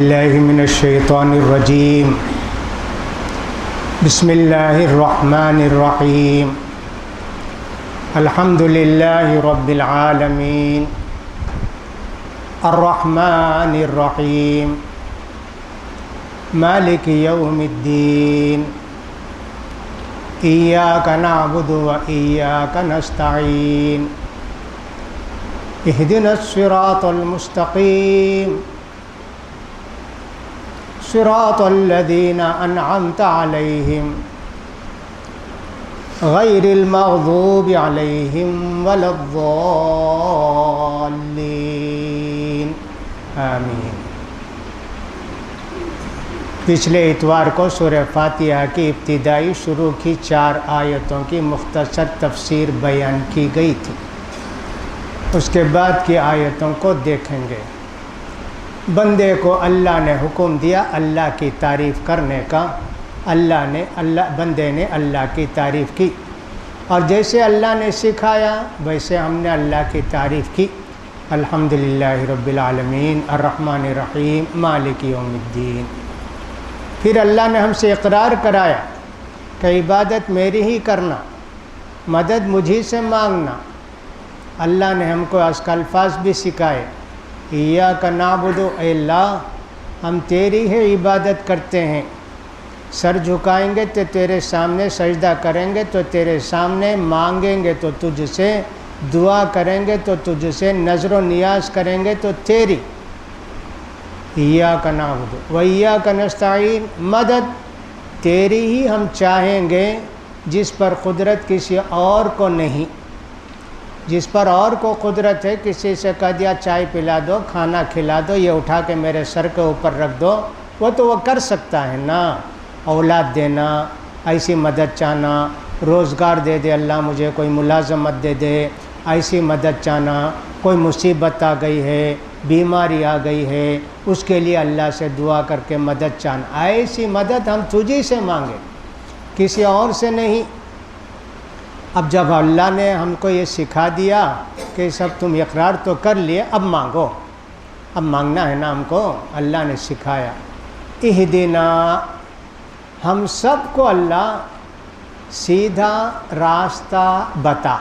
اللہ من الشیطان الرجیم بسم اللہ الرحمن الرحیم الحمد للہ رب العالمین الرحمن الرحیم مالک یوم الدین ایاک نعبد و ایاک نستعین اہدنا الصراط المستقیم صراط الذین انعمت علیہم غیر المغضوب علیہم ولا الضالین آمین۔ پچھلے اتوار کو سورہ فاتحہ کی ابتدائی شروع کی 4 آیتوں کی مختصر تفسیر بیان کی گئی تھی۔ اس کے بعد کی آیتوں کو دیکھیں گے۔ بندے کو اللہ نے حکم دیا اللہ کی تعریف کرنے کا، بندے نے اللہ کی تعریف کی، اور جیسے اللہ نے سکھایا ویسے ہم نے اللہ کی تعریف کی۔ الحمدللہ رب العالمین الرحمن الرحیم مالک یوم الدین۔ پھر اللہ نے ہم سے اقرار کرایا کہ عبادت میری ہی کرنا، مدد مجھی سے مانگنا۔ اللہ نے ہم کو اس کا الفاظ بھی سکھائے، ایاک نعبد، اے اللہ ہم تیری ہے عبادت کرتے ہیں، سر جھکائیں گے تو تیرے سامنے سجدہ کریں گے، تو تیرے سامنے مانگیں گے تو تجھ سے، دعا کریں گے تو تجھ سے، نظر و نیاز کریں گے تو تیری۔ ایاک نعبد و ایاک نستعین، مدد تیری ہی ہم چاہیں گے، جس پر قدرت کسی اور کو نہیں۔ جس پر اور کو قدرت ہے، کسی سے کہہ دیا چائے پلا دو، کھانا کھلا دو، یہ اٹھا کے میرے سر کے اوپر رکھ دو، وہ تو وہ کر سکتا ہے نا۔ اولاد دینا، ایسی مدد چاہنا، روزگار دے دے اللہ مجھے، کوئی ملازمت دے دے، ایسی مدد چاہنا، کوئی مصیبت آ گئی ہے، بیماری آ گئی ہے، اس کے لیے اللہ سے دعا کر کے مدد چاہنا، ایسی مدد ہم تجھی سے مانگے، کسی اور سے نہیں۔ اب جب اللہ نے ہم کو یہ سکھا دیا کہ سب تم اقرار تو کر لیے، اب مانگو، اب مانگنا ہے نا ہم کو، اللہ نے سکھایا۔ اہدنا، ہم سب کو اللہ سیدھا راستہ بتا۔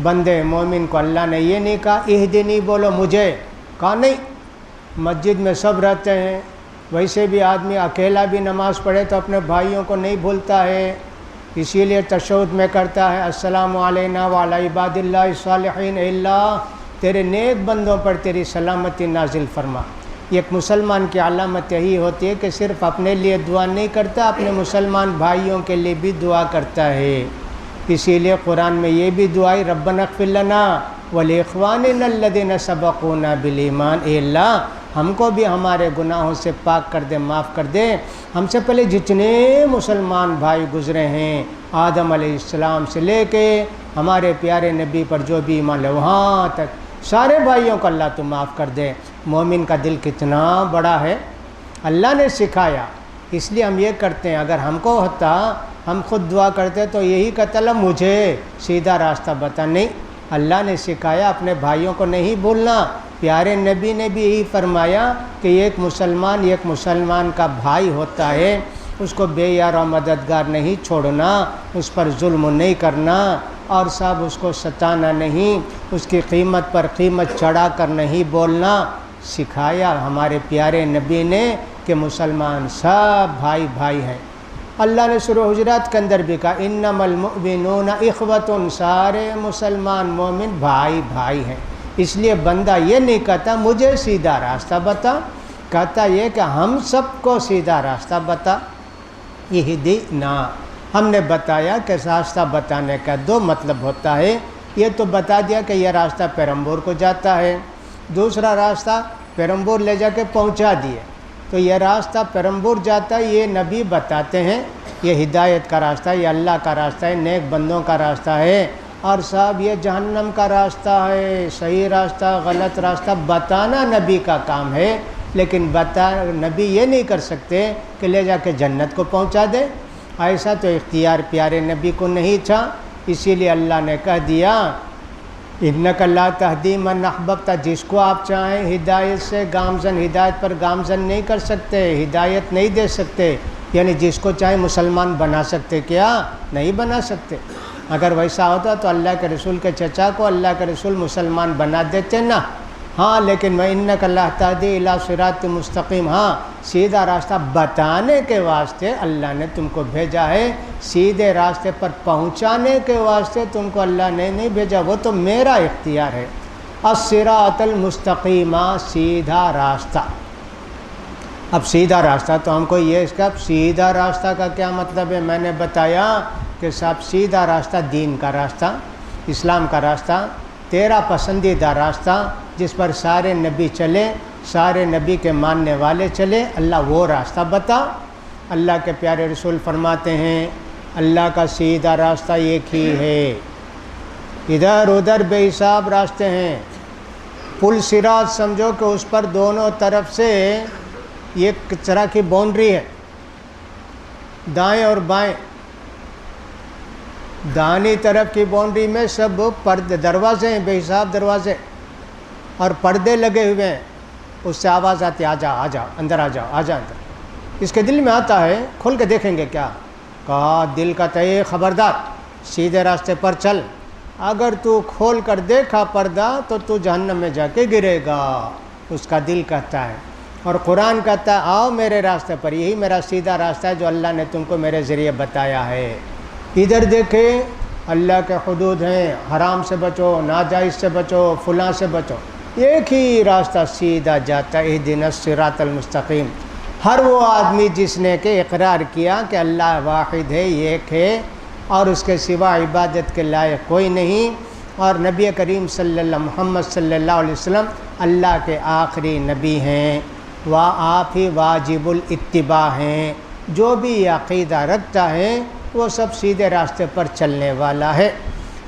بندے مومن کو اللہ نے یہ نہیں کہا اہدنی بولو مجھے، کہا نہیں۔ مسجد میں سب رہتے ہیں، ویسے بھی آدمی اکیلا بھی نماز پڑھے تو اپنے بھائیوں کو نہیں بھولتا ہے، اسی لیے تشہد میں کرتا ہے السلام علینا وعلی عباد اللہ الصالحین، اللہ تیرے نیک بندوں پر تیری سلامتی نازل فرما۔ ایک مسلمان کی علامت یہی ہوتی ہے کہ صرف اپنے لیے دعا نہیں کرتا، اپنے مسلمان بھائیوں کے لیے بھی دعا کرتا ہے۔ اسی لیے قرآن میں یہ بھی دعائی ربنا اغفر لنا ولاخواننا الذین سبقونا بالایمان، اے اللہ ہم کو بھی ہمارے گناہوں سے پاک کر دے، معاف کر دے۔ ہم سے پہلے جتنے مسلمان بھائی گزرے ہیں، آدم علیہ السلام سے لے کے ہمارے پیارے نبی پر جو بھی ایمان لے وہاں تک سارے بھائیوں کو اللہ تو معاف کر دے۔ مومن کا دل کتنا بڑا ہے، اللہ نے سکھایا، اس لیے ہم یہ کرتے ہیں۔ اگر ہم کو ہوتا ہم خود دعا کرتے تو یہی کہتا اللہ مجھے سیدھا راستہ بتا، نہیں، اللہ نے سکھایا اپنے بھائیوں کو نہیں بھولنا۔ پیارے نبی نے بھی یہی فرمایا کہ ایک مسلمان کا بھائی ہوتا ہے، اس کو بے یار و مددگار نہیں چھوڑنا، اس پر ظلم نہیں کرنا، اور سب اس کو ستانا نہیں، اس کی قیمت پر قیمت چڑھا کر نہیں بولنا۔ سکھایا ہمارے پیارے نبی نے کہ مسلمان سب بھائی بھائی ہیں۔ اللہ نے سورہ حجرات کے اندر بھی کہا انما المؤمنون اخوۃ، سارے مسلمان مومن بھائی بھائی ہیں۔ اس لیے بندہ یہ نہیں کہتا مجھے سیدھا راستہ بتا، کہتا یہ کہ ہم سب کو سیدھا راستہ بتا۔ اہدنا، ہم نے بتایا کہ راستہ بتانے کا 2 مطلب ہوتا ہے۔ یہ تو بتا دیا کہ یہ راستہ پیرمبور کو جاتا ہے، دوسرا راستہ پیرمبور لے جا کے پہنچا دیے، تو یہ راستہ پیرمبور جاتا ہے، یہ نبی بتاتے ہیں، یہ ہدایت کا راستہ ہے، یہ اللہ کا راستہ ہے، نیک بندوں کا راستہ ہے، اور صاحب یہ جہنم کا راستہ ہے، صحیح راستہ غلط راستہ بتانا نبی کا کام ہے، لیکن نبی یہ نہیں کر سکتے کہ لے جا کے جنت کو پہنچا دے، ایسا تو اختیار پیارے نبی کو نہیں تھا۔ اسی لیے اللہ نے کہہ دیا انک لا تہدی من احببت، جس کو آپ چاہیں ہدایت سے گامزن، ہدایت پر گامزن نہیں کر سکتے، ہدایت نہیں دے سکتے، یعنی جس کو چاہیں مسلمان بنا سکتے کیا؟ نہیں بنا سکتے۔ اگر ویسا ہوتا تو اللہ کے رسول کے چچا کو اللہ کے رسول مسلمان بنا دیتے نا۔ ہاں لیکن میں انک لا تہدی الی صراط مستقیم، ہاں سیدھا راستہ بتانے کے واسطے اللہ نے تم کو بھیجا ہے، سیدھے راستے پر پہنچانے کے واسطے تم کو اللہ نے نہیں بھیجا، وہ تو میرا اختیار ہے۔ الصراط المستقیم، سیدھا راستہ۔ اب سیدھا راستہ تو ہم کو یہ اس کا سیدھا راستہ کا کیا مطلب ہے؟ میں نے بتایا کہ صاحب سیدھا راستہ دین کا راستہ، اسلام کا راستہ، تیرا پسندیدہ راستہ جس پر سارے نبی چلے، سارے نبی کے ماننے والے چلے، اللہ وہ راستہ بتا۔ اللہ کے پیارے رسول فرماتے ہیں اللہ کا سیدھا راستہ ایک ہی ہے، ادھر ادھر بے حساب راستے ہیں۔ پل صراط سمجھو کہ اس پر دونوں طرف سے ایک طرح کی باؤنڈری ہے، دائیں اور بائیں۔ دائیں طرف کی باؤنڈری میں سب پردے دروازے ہیں، بے حساب دروازے اور پردے لگے ہوئے ہیں، اس سے آواز آتی ہے آ جا اندر آ جاؤ اندر۔ اس کے دل میں آتا ہے کھول کے دیکھیں گے کیا؟ کہا دل کا تے خبردار سیدھے راستے پر چل، اگر تو کھول کر دیکھا پردہ تو جہنم میں جا کے گرے گا، اس کا دل کہتا ہے۔ اور قرآن کہتا ہے آؤ میرے راستے پر، یہی میرا سیدھا راستہ ہے جو اللہ نے تم کو میرے ذریعے بتایا ہے۔ ادھر دیکھیں اللہ کے حدود ہیں، حرام سے بچو، ناجائز سے بچو، فلاں سے بچو، ایک ہی راستہ سیدھا جاتا ہے، اہدنا الصراط المستقیم۔ ہر وہ آدمی جس نے کہ اقرار کیا کہ اللہ واحد ہے، ایک ہے اور اس کے سوا عبادت کے لائق کوئی نہیں، اور نبی کریم صلی اللہ محمد صلی اللہ علیہ وسلم اللہ کے آخری نبی ہیں، آپ ہی واجب الاتباع ہیں، جو بھی یہ عقیدہ رکھتا ہے وہ سب سیدھے راستے پر چلنے والا ہے۔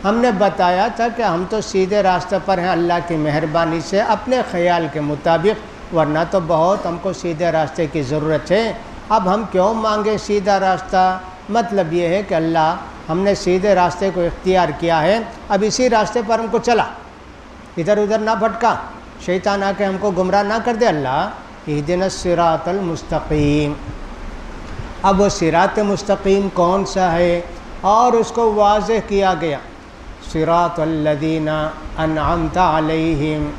ہم نے بتایا تھا کہ ہم تو سیدھے راستے پر ہیں اللہ کی مہربانی سے، اپنے خیال کے مطابق، ورنہ تو بہت ہم کو سیدھے راستے کی ضرورت ہے۔ اب ہم کیوں مانگیں سیدھا راستہ؟ مطلب یہ ہے کہ اللہ ہم نے سیدھے راستے کو اختیار کیا ہے، اب اسی راستے پر ہم کو چلا، ادھر ادھر نہ بھٹکا، شیطان آ کے ہم کو گمراہ نہ کر دے۔ اللہ اہدنا الصراط المستقیم۔ اب وہ صراط مستقیم کون سا ہے؟ اور اس کو واضح کیا گیا، صراط الذین انعمت علیہم۔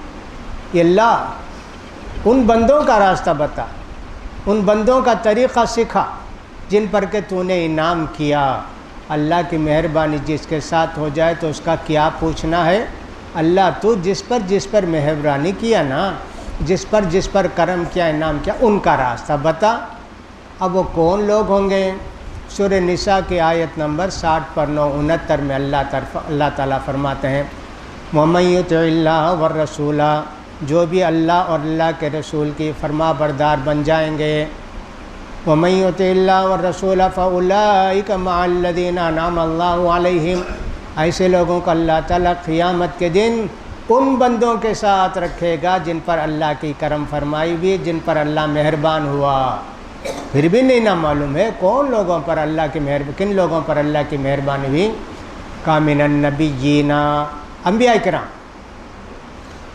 یہ اللہ ان بندوں کا راستہ بتا، ان بندوں کا طریقہ سکھا جن پر کہ تو نے انعام کیا۔ اللہ کی مہربانی جس کے ساتھ ہو جائے تو اس کا کیا پوچھنا ہے؟ اللہ تو جس پر مہربانی کیا نا، جس پر کرم کیا، انعام کیا، ان کا راستہ بتا۔ اب وہ کون لوگ ہوں گے؟ سورہ نساء کی آیت نمبر 60 پر 69 میں اللہ تعالیٰ فرماتے ہیں وَمَن يُطِعِ اللَّهَ وَالرَّسُولَ، جو بھی اللہ اور اللہ کے رسول کی فرما بردار بن جائیں گے، وَمَن يُطِعِ اللَّهَ وَالرَّسُولَ فَأُولَٰئِكَ مَعَ الَّذِينَ أَنْعَمَ اللَّهُ عَلَيْهِمْ، ایسے لوگوں کو اللہ تعالیٰ قیامت کے دن ان بندوں کے ساتھ رکھے گا جن پر اللہ کی کرم فرمائی ہوئی، جن پر اللہ مہربان ہوا۔ پھر بھی نہیں نہ معلوم ہے کون لوگوں پر اللہ کی کن لوگوں پر اللہ کی مہربانی ہوئی؟ کامن النبیین، انبیاء کرام،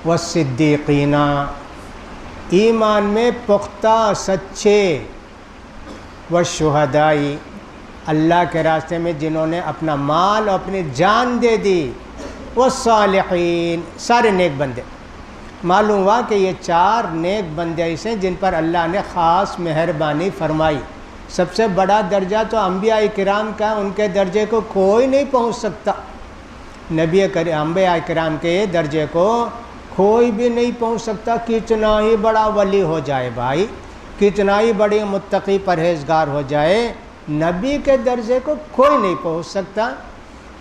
والصدیقین، ایمان میں پختہ سچے، والشہداء، اللہ کے راستے میں جنہوں نے اپنا مال اور اپنی جان دے دی، والصالحین، سارے نیک بندے۔ معلوم ہوا کہ یہ 4 نیک بندے ایسے جن پر اللہ نے خاص مہربانی فرمائی۔ سب سے بڑا درجہ تو انبیاء کرام کا، ان کے درجے کو کوئی نہیں پہنچ سکتا، انبیاء کرام کے درجے کو کوئی بھی نہیں پہنچ سکتا، کتنا ہی بڑا ولی ہو جائے بھائی، کتنا ہی بڑی متقی پرہیزگار ہو جائے، نبی کے درجے کو کوئی نہیں پہنچ سکتا۔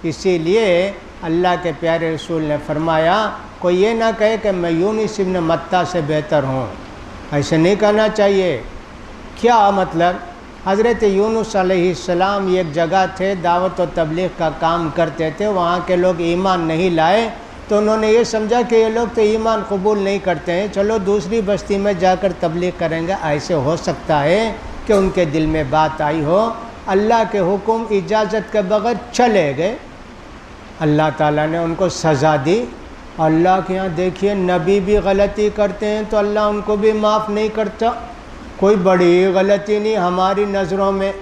اسی لیے اللہ کے پیارے رسول نے فرمایا کوئی یہ نہ کہے کہ میں یونس ابن متیٰ سے بہتر ہوں، ایسے نہیں کہنا چاہیے۔ کیا مطلب؟ حضرت یونس علیہ السلام ایک جگہ تھے، دعوت و تبلیغ کا کام کرتے تھے، وہاں کے لوگ ایمان نہیں لائے تو انہوں نے یہ سمجھا کہ یہ لوگ تو ایمان قبول نہیں کرتے ہیں، چلو دوسری بستی میں جا کر تبلیغ کریں گے۔ ایسے ہو سکتا ہے کہ ان کے دل میں بات آئی ہو، اللہ کے حکم اجازت کے بغیر چلے گئے، اللہ تعالیٰ نے ان کو سزا دی، اللہ کے یہاں دیکھیے نبی بھی غلطی کرتے ہیں تو اللہ ان کو بھی معاف نہیں کرتا، کوئی بڑی غلطی نہیں ہماری نظروں میں،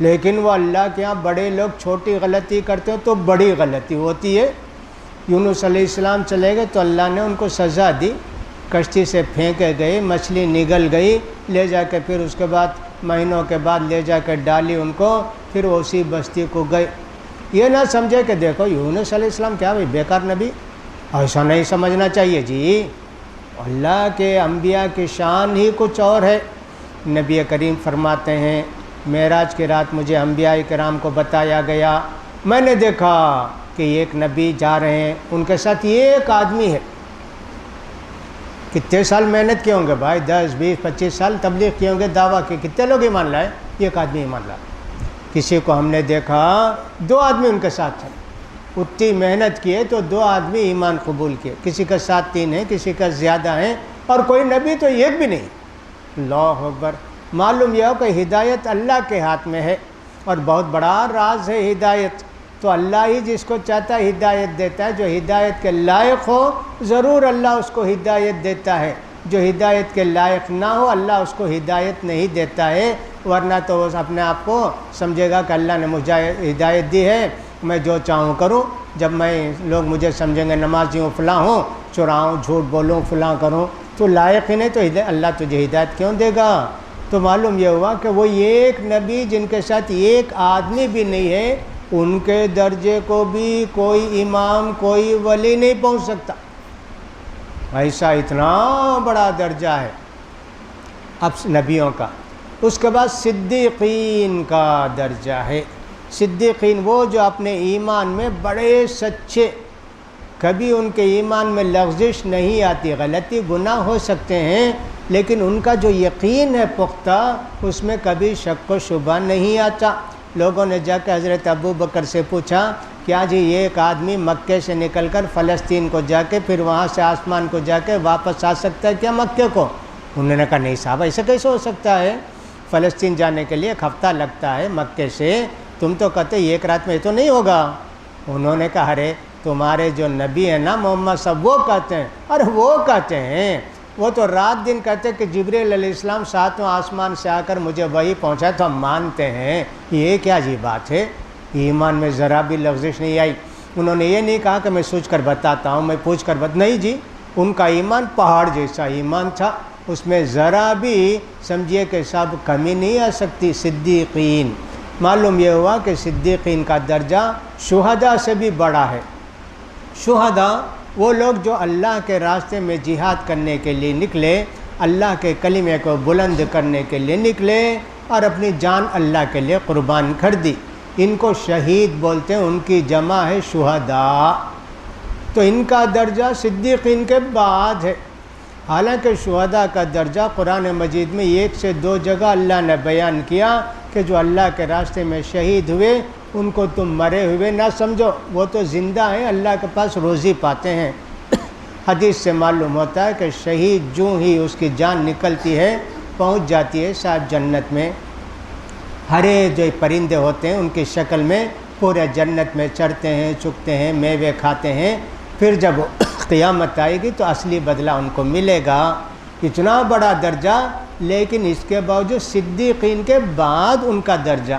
لیکن وہ اللہ کے یہاں بڑے لوگ چھوٹی غلطی کرتے ہیں تو بڑی غلطی ہوتی ہے۔ یونس علیہ السلام چلے گئے تو اللہ نے ان کو سزا دی، کشتی سے پھینکے گئے، مچھلی نگل گئی، لے جا کے پھر اس کے بعد مہینوں کے بعد لے جا کے ڈالی ان کو، پھر وہ اسی بستی کو گئے۔ یہ نہ سمجھے کہ دیکھو یونس علیہ السلام کیا بھائی بیکار نبی، ایسا نہیں سمجھنا چاہیے جی، اللہ کے انبیاء کی شان ہی کچھ اور ہے۔ نبی کریم فرماتے ہیں معراج کی رات مجھے انبیاء کرام کو بتایا گیا، میں نے دیکھا کہ ایک نبی جا رہے ہیں، ان کے ساتھ ایک آدمی ہے، کتنے سال محنت کیے ہوں گے بھائی، 10 20 25 سال تبلیغ کیے ہوں گے، دعویٰ کی، کتنے لوگ ایمان لائے؟ ایک آدمی ایمان لائے۔ کسی کو ہم نے دیکھا 2 آدمی ان کے ساتھ ہیں، اتنی محنت کیے تو 2 آدمی ایمان قبول کیے، کسی کا ساتھ 3 ہیں، کسی کا زیادہ ہیں، اور کوئی نبی تو ایک بھی نہیں۔ اللہ اکبر، معلوم یہ ہو کہ ہدایت اللہ کے ہاتھ میں ہے، اور بہت بڑا راز ہے ہدایت، تو اللہ ہی جس کو چاہتا ہے ہدایت دیتا ہے، جو ہدایت کے لائق ہو ضرور اللہ اس کو ہدایت دیتا ہے، جو ہدایت کے لائق نہ ہو اللہ اس کو ہدایت نہیں دیتا ہے، ورنہ تو وہ اپنے آپ کو سمجھے گا کہ اللہ نے مجھے ہدایت دی ہے، میں جو چاہوں کروں، جب میں لوگ مجھے سمجھیں گے نمازی ہوں، فلاں ہوں، چراؤں، جھوٹ بولوں، فلاں کروں، تو لائق ہی نہیں، تو اللہ تجھے ہدایت کیوں دے گا؟ تو معلوم یہ ہوا کہ وہ ایک نبی جن کے ساتھ ایک آدمی بھی نہیں ہے، ان کے درجے کو بھی کوئی امام کوئی ولی نہیں پہنچ سکتا، ایسا اتنا بڑا درجہ ہے اب نبیوں کا۔ اس کے بعد صدیقین کا درجہ ہے، صدیقین وہ جو اپنے ایمان میں بڑے سچے، کبھی ان کے ایمان میں لغزش نہیں آتی، غلطی گناہ ہو سکتے ہیں لیکن ان کا جو یقین ہے پختہ، اس میں کبھی شک و شبہ نہیں آتا۔ لوگوں نے جا کے حضرت ابو بکر سے پوچھا کیا جی ایک آدمی مکے سے نکل کر فلسطین کو جا کے پھر وہاں سے آسمان کو جا کے واپس آ سکتا ہے کیا مکے کو؟ انہوں نے کہا نہیں صاحب ایسا کیسے ہو سکتا ہے، فلسطین جانے کے لیے 1 ہفتہ لگتا ہے مکے سے، تم تو کہتے ایک رات میں یہ تو نہیں ہوگا۔ انہوں نے کہا ارے تمہارے جو نبی ہیں نا محمد صاحب وہ کہتے ہیں، ارے وہ کہتے ہیں، وہ تو رات دن کہتے کہ جبریل علیہ السلام 7واں آسمان سے آ کر مجھے وہی پہنچا تو ہم مانتے ہیں۔ یہ کیا عجیب بات ہے، ایمان میں ذرا بھی لغزش نہیں آئی۔ انہوں نے یہ نہیں کہا کہ میں سوچ کر بتاتا ہوں، میں پوچھ کر نہیں جی، ان کا ایمان پہاڑ جیسا ایمان تھا، اس میں ذرا بھی سمجھیے کہ سب کمی نہیں آ سکتی۔ صدیقین، معلوم یہ ہوا کہ صدیقین کا درجہ شہداء سے بھی بڑا ہے۔ شہداء وہ لوگ جو اللہ کے راستے میں جہاد کرنے کے لیے نکلے، اللہ کے کلمے کو بلند کرنے کے لیے نکلے اور اپنی جان اللہ کے لیے قربان کر دی، ان کو شہید بولتے ہیں، ان کی جمع ہے شہداء۔ تو ان کا درجہ صدیقین کے بعد ہے۔ حالانکہ شہداء کا درجہ قرآن مجید میں 1 سے 2 جگہ اللہ نے بیان کیا کہ جو اللہ کے راستے میں شہید ہوئے ان کو تم مرے ہوئے نہ سمجھو، وہ تو زندہ ہیں، اللہ کے پاس روزی پاتے ہیں۔ حدیث سے معلوم ہوتا ہے کہ شہید جو ہی اس کی جان نکلتی ہے پہنچ جاتی ہے صاحب جنت میں، ہرے جو پرندے ہوتے ہیں ان کی شکل میں پورے جنت میں چرتے ہیں، چگتے ہیں، میوے کھاتے ہیں، پھر جب قیامت آئے گی تو اصلی بدلہ ان کو ملے گا۔ اتنا بڑا درجہ، لیکن اس کے باوجود صدیقین کے بعد ان کا درجہ۔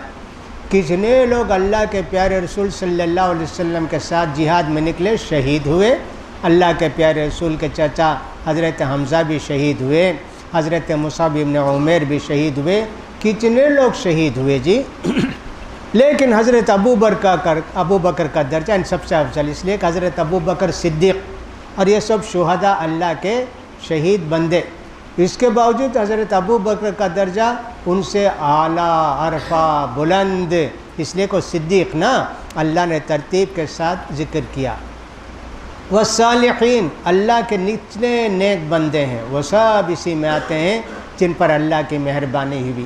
کتنے لوگ اللہ کے پیارے رسول صلی اللہ علیہ وسلم کے ساتھ جہاد میں نکلے، شہید ہوئے۔ اللہ کے پیارے رسول کے چچا حضرت حمزہ بھی شہید ہوئے، حضرت مصعب بن عمیر بھی شہید ہوئے، کتنے لوگ شہید ہوئے جی۔ لیکن حضرت ابو بکر کا درجہ ان سب سے افضل، اس لیے کہ حضرت ابو بکر صدیق اور یہ سب شہداء اللہ کے شہید بندے، اس کے باوجود حضرت ابو بکر کا درجہ ان سے اعلیٰ، عرفہ، بلند، اس لیے کہ صدیق نا اللہ نے ترتیب کے ساتھ ذکر کیا۔ والصالحین، اللہ کے نچلے نیک بندے ہیں، وہ سب اسی میں آتے ہیں جن پر اللہ کی مہربانی ہوئی۔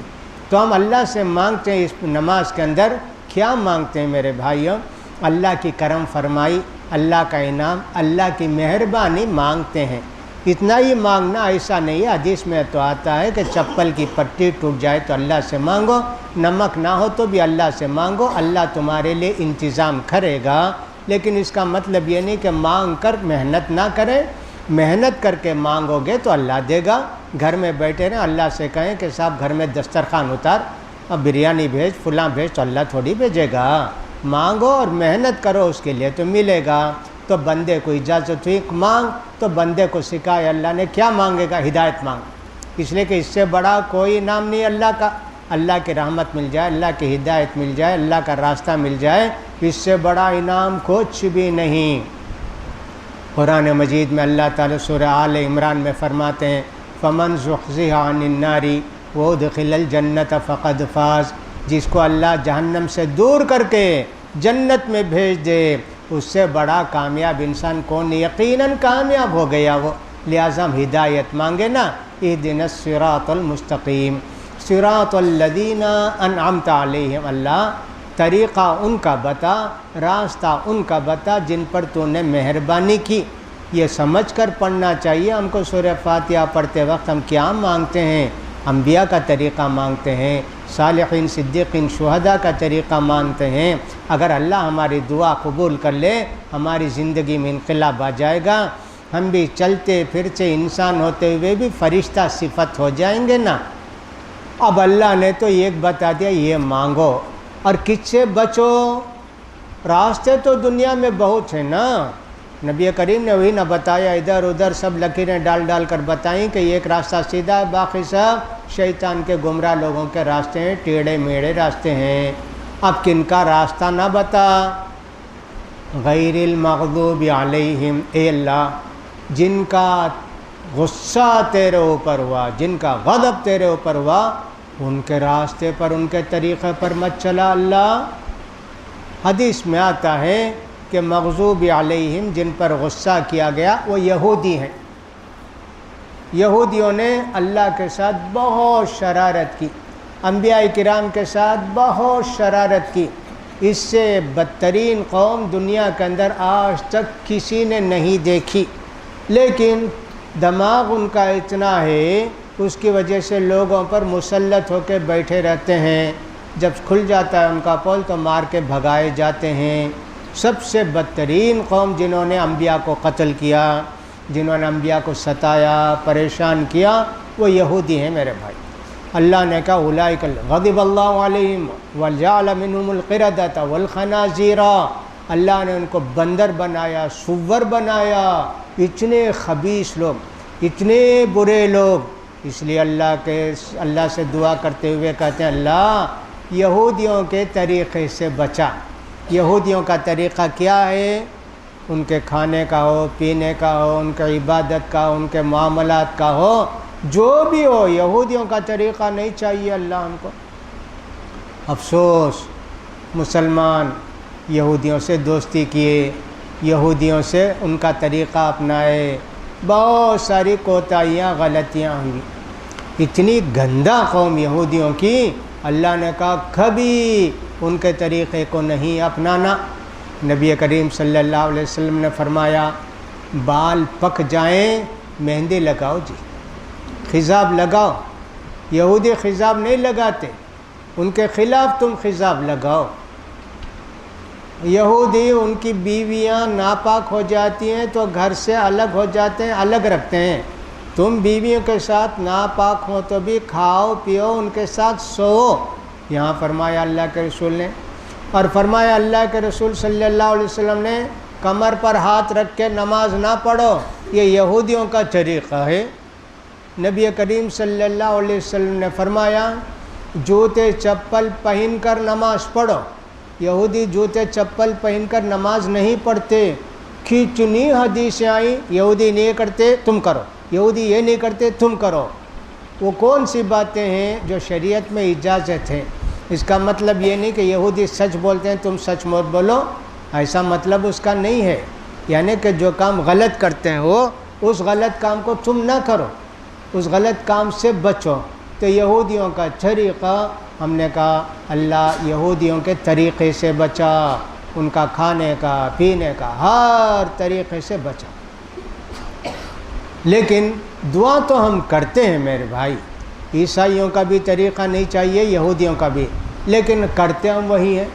تو ہم اللہ سے مانگتے ہیں اس نماز کے اندر، کیا مانگتے ہیں میرے بھائیوں؟ اللہ کی کرم فرمائی، اللہ کا انعام، اللہ کی مہربانی مانگتے ہیں۔ اتنا ہی مانگنا ایسا نہیں ہے، حدیث میں تو آتا ہے کہ چپل کی پٹی ٹوٹ جائے تو اللہ سے مانگو، نمک نہ ہو تو بھی اللہ سے مانگو، اللہ تمہارے لیے انتظام کرے گا۔ لیکن اس کا مطلب یہ نہیں کہ مانگ کر محنت نہ کریں. محنت کر کے مانگو گے تو اللہ دے گا. گھر میں بیٹھے رہیں, اللہ سے کہیں کہ صاحب گھر میں دسترخوان اتار, اب بریانی بھیج, فلاں بھیج, تو اللہ تھوڑی بھیجے گا. مانگو اور محنت کرو, اس کے لیے تو ملے گا. تو بندے کو اجازت ہوئی مانگ, تو بندے کو سکھائے اللہ نے کیا مانگے گا, ہدایت مانگ. اس لیے کہ اس سے بڑا کوئی انعام نہیں اللہ کا. اللہ کی رحمت مل جائے, اللہ کی ہدایت مل جائے, اللہ کا راستہ مل جائے, اس سے بڑا انعام کچھ بھی نہیں. قرآن مجید میں اللہ تعالیٰ سورہ آل عمران میں فرماتے ہیں فمن زحزح عن النار وادخل الجنۃ فقد فاز. جس کو اللہ جہنم سے دور کر کے جنت میں بھیج دے, اس سے بڑا کامیاب انسان کون؟ یقیناً کامیاب ہو گیا وہ. لہٰذا ہم ہدایت مانگے نا, اہدنا الصراط المستقیم صراط الذین انعمت علیہم. اللہ طریقہ ان کا بتا, راستہ ان کا بتا جن پر تو نے مہربانی کی. یہ سمجھ کر پڑھنا چاہیے ہم کو. سورہ فاتحہ پڑھتے وقت ہم کیا مانگتے ہیں؟ انبیاء کا طریقہ مانگتے ہیں, صالحین, صدیقین, شہداء کا طریقہ مانگتے ہیں. اگر اللہ ہماری دعا قبول کر لے, ہماری زندگی میں انقلاب آ جائے گا. ہم بھی چلتے پھرتے انسان ہوتے ہوئے بھی فرشتہ صفت ہو جائیں گے نا. اب اللہ نے تو ایک بتا دیا, یہ مانگو اور کس سے بچو. راستے تو دنیا میں بہت ہیں نا. نبی کریم نے وہی نہ بتایا, ادھر ادھر سب لکیریں ڈال ڈال کر بتائیں کہ ایک راستہ سیدھا ہے, باقی سب شیطان کے گمراہ لوگوں کے راستے ہیں, ٹیڑھے میڑھے راستے ہیں. اب کن کا راستہ نہ بتا, غیر المغضوب علیہم, اے اللہ جن کا غصہ تیرے اوپر ہوا, جن کا غضب تیرے اوپر ہوا, ان کے راستے پر, ان کے طریقے پر مت چلا اللہ. حدیث میں آتا ہے کہ مغضوب علیہم جن پر غصہ کیا گیا وہ یہودی ہیں. یہودیوں نے اللہ کے ساتھ بہت شرارت کی, انبیاء کرام کے ساتھ بہت شرارت کی. اس سے بدترین قوم دنیا کے اندر آج تک کسی نے نہیں دیکھی. لیکن دماغ ان کا اتنا ہے, اس کی وجہ سے لوگوں پر مسلط ہو کے بیٹھے رہتے ہیں. جب کھل جاتا ہے ان کا پول تو مار کے بھگائے جاتے ہیں. سب سے بدترین قوم جنہوں نے انبیاء کو قتل کیا, جنہوں نے انبیاء کو ستایا, پریشان کیا, وہ یہودی ہیں میرے بھائی. اللہ نے کہا اولئک غضب اللہ علیہم وجعل منہم القردۃ والخنازیر. اللہ نے ان کو بندر بنایا, سور بنایا. اتنے خبیث لوگ, اتنے برے لوگ. اس لیے اللہ سے دعا کرتے ہوئے کہتے ہیں اللہ یہودیوں کے طریقے سے بچا. یہودیوں کا طریقہ کیا ہے؟ ان کے کھانے کا ہو, پینے کا ہو, ان کے عبادت کا ہو, ان کے معاملات کا ہو, جو بھی ہو, یہودیوں کا طریقہ نہیں چاہیے اللہ ہم کو. افسوس مسلمان یہودیوں سے دوستی کیے, یہودیوں سے ان کا طریقہ اپنائے, بہت ساری کوتاہیاں غلطیاں ہوئی. اتنی گندہ قوم یہودیوں کی, اللہ نے کہا کبھی ان کے طریقے کو نہیں اپنانا. نبی کریم صلی اللہ علیہ وسلم نے فرمایا بال پک جائیں مہندی لگاؤ جی, خضاب لگاؤ. یہودی خضاب نہیں لگاتے, ان کے خلاف تم خضاب لگاؤ. یہودی ان کی بیویاں ناپاک ہو جاتی ہیں تو گھر سے الگ ہو جاتے ہیں, الگ رکھتے ہیں. تم بیویوں کے ساتھ ناپاک ہو تو بھی کھاؤ پیو, ان کے ساتھ سو. یہاں فرمایا اللہ کے رسول نے, اور فرمایا اللہ کے رسول صلی اللہ علیہ وسلم نے کمر پر ہاتھ رکھ کے نماز نہ پڑھو, یہ یہودیوں کا طریقہ ہے. نبی کریم صلی اللہ علیہ وسلم نے فرمایا جوتے چپل پہن کر نماز پڑھو. یہودی جوتے چپل پہن کر نماز نہیں پڑھتے. کتنی حدیثیں آئیں, یہودی نہیں کرتے تم کرو, یہودی یہ نہیں کرتے تم کرو. وہ کون سی باتیں ہیں جو شریعت میں اجازت ہے؟ اس کا مطلب یہ نہیں کہ یہودی سچ بولتے ہیں تم سچ مت بولو, ایسا مطلب اس کا نہیں ہے. یعنی کہ جو کام غلط کرتے ہیں وہ اس غلط کام کو تم نہ کرو, اس غلط کام سے بچو. تو یہودیوں کا طریقہ, ہم نے کہا اللہ یہودیوں کے طریقے سے بچا, ان کا کھانے کا پینے کا ہر طریقے سے بچا. لیکن دعا تو ہم کرتے ہیں میرے بھائی, عیسائیوں کا بھی طریقہ نہیں چاہیے, یہودیوں کا بھی, لیکن کرتے ہم وہی ہیں.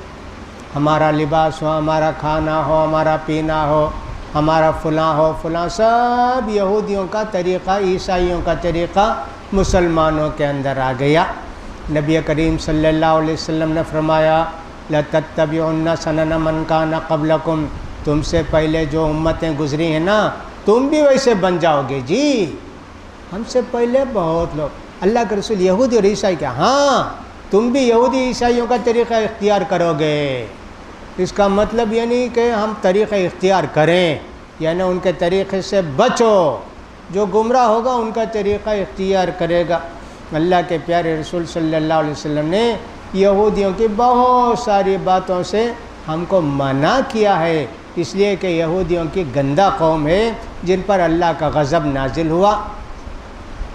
ہمارا لباس ہو، ہمارا کھانا ہو، ہمارا پینا ہو، ہمارا فلاں ہو فلاں، سب یہودیوں کا طریقہ، عیسائیوں کا طریقہ مسلمانوں کے اندر آ گیا۔ نبی کریم صلی اللہ علیہ وسلم نے فرمایا لَتَتَّبِعُنَّ سَنَنَ مَنْ كَانَ قَبْلَكُمْ، تم سے پہلے جو امتیں گزری ہیں نا تم بھی ویسے بن جاؤ گے۔ جی ہم سے پہلے بہت لوگ، اللہ کے رسول یہودی اور عیسائی کیا، ہاں تم بھی یہودی عیسائیوں کا طریقہ اختیار کرو گے۔ اس کا مطلب یہ نہیں کہ ہم طریقہ اختیار کریں، یعنی ان کے طریقے سے بچو، جو گمراہ ہوگا ان کا طریقہ اختیار کرے گا۔ اللہ کے پیارے رسول صلی اللہ علیہ وسلم نے یہودیوں کی بہت ساری باتوں سے ہم کو منع کیا ہے، اس لیے کہ یہودیوں کی گندہ قوم ہے جن پر اللہ کا غضب نازل ہوا۔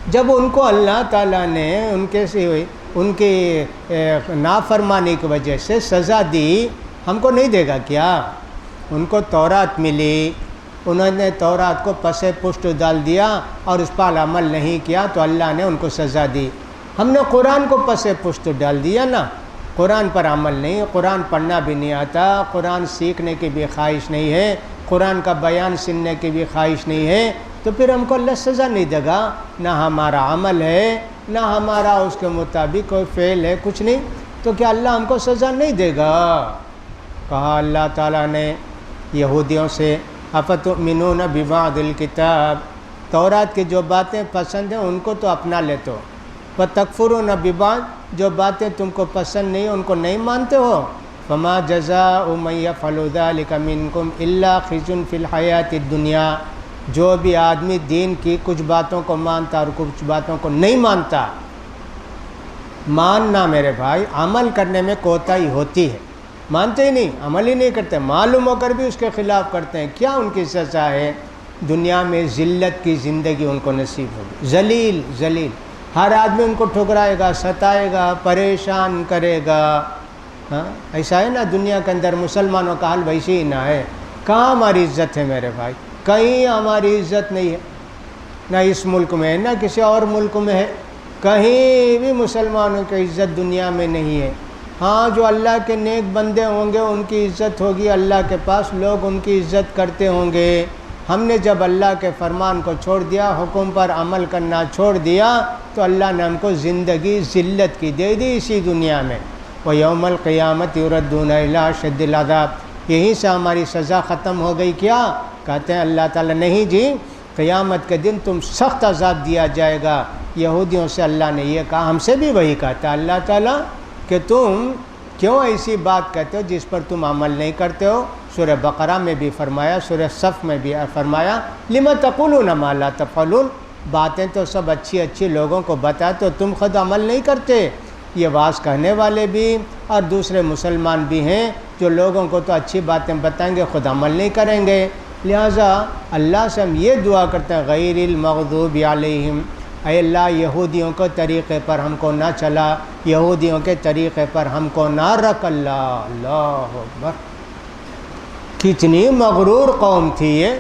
جب ان کو اللہ تعالیٰ نے ان کی نافرمانی کی وجہ سے سزا دی، ہم کو نہیں دے گا کیا؟ ان کو تورات ملی، انہوں نے تورات کو پس پشت ڈال دیا اور اس پر عمل نہیں کیا تو اللہ نے ان کو سزا دی۔ ہم نے قرآن کو پس پشت ڈال دیا نا، قرآن پر عمل نہیں، قرآن پڑھنا بھی نہیں آتا، قرآن سیکھنے کی بھی خواہش نہیں ہے، قرآن کا بیان سننے کی بھی خواہش نہیں ہے، تو پھر ہم کو اللہ سزا نہیں دے گا؟ نہ ہمارا عمل ہے، نہ ہمارا اس کے مطابق کوئی فعل ہے، کچھ نہیں، تو کیا اللہ ہم کو سزا نہیں دے گا؟ کہا اللہ تعالیٰ نے یہودیوں سے افتؤمنون ببعض الکتاب، تورات کی جو باتیں پسند ہیں ان کو تو اپنا لیتے ہو، وتکفرون ببعض، جو باتیں تم کو پسند نہیں ان کو نہیں مانتے ہو، فما جزاء من یفعل ذلک منکم الا خزی فی الحیاۃ الدنیا، جو بھی آدمی دین کی کچھ باتوں کو مانتا اور کچھ باتوں کو نہیں مانتا، ماننا میرے بھائی، عمل کرنے میں کوتاہی ہوتی ہے، مانتے ہی نہیں، عمل ہی نہیں کرتے، معلوم ہو کر بھی اس کے خلاف کرتے ہیں، کیا ان کی سزا ہے؟ دنیا میں ذلت کی زندگی ان کو نصیب ہوگی، ذلیل، ہر آدمی ان کو ٹھکرائے گا، ستائے گا، پریشان کرے گا۔ ہاں ایسا ہے نا دنیا کے اندر، مسلمانوں کا حال ویسے ہی نہ ہے۔ کہاں ہماری عزت ہے میرے بھائی؟ کہیں ہماری عزت نہیں ہے، نہ اس ملک میں ہے نہ کسی اور ملک میں ہے، کہیں بھی مسلمانوں کی عزت دنیا میں نہیں ہے۔ ہاں جو اللہ کے نیک بندے ہوں گے ان کی عزت ہوگی اللہ کے پاس، لوگ ان کی عزت کرتے ہوں گے۔ ہم نے جب اللہ کے فرمان کو چھوڑ دیا، حکم پر عمل کرنا چھوڑ دیا، تو اللہ نے ہم کو زندگی ذلت کی دے دی اسی دنیا میں۔ وَيَوْمَ الْقِيَامَةِ يُرَدُّونَ إِلَىٰ أَشَدِّ الْعَذَابِ، یہیں سے ہماری سزا ختم ہو گئی کیا؟ کہتے ہیں اللہ تعالیٰ نہیں جی، قیامت کے دن تم سخت عذاب دیا جائے گا۔ یہودیوں سے اللہ نے یہ کہا، ہم سے بھی وہی کہتا ہے اللہ تعالیٰ کہ تم کیوں ایسی بات کہتے ہو جس پر تم عمل نہیں کرتے ہو؟ سورہ بقرہ میں بھی فرمایا، سورہ صف میں بھی فرمایا، لِمَ تَقُولُونَ مَا لَا تَفْعَلُونَ، باتیں تو سب اچھی لوگوں کو بتا تو تم خود عمل نہیں کرتے۔ یہ واعظ کہنے والے بھی اور دوسرے مسلمان بھی ہیں جو لوگوں کو تو اچھی باتیں بتائیں گے، خود عمل نہیں کریں گے۔ لہٰذا اللہ سے ہم یہ دعا کرتے ہیں، غیر المغضوب علیہم، اے اللہ یہودیوں کے طریقے پر ہم کو نہ چلا، یہودیوں کے طریقے پر ہم کو نہ رکھ۔ اللہ اکبر، کتنی مغرور قوم تھی یہ۔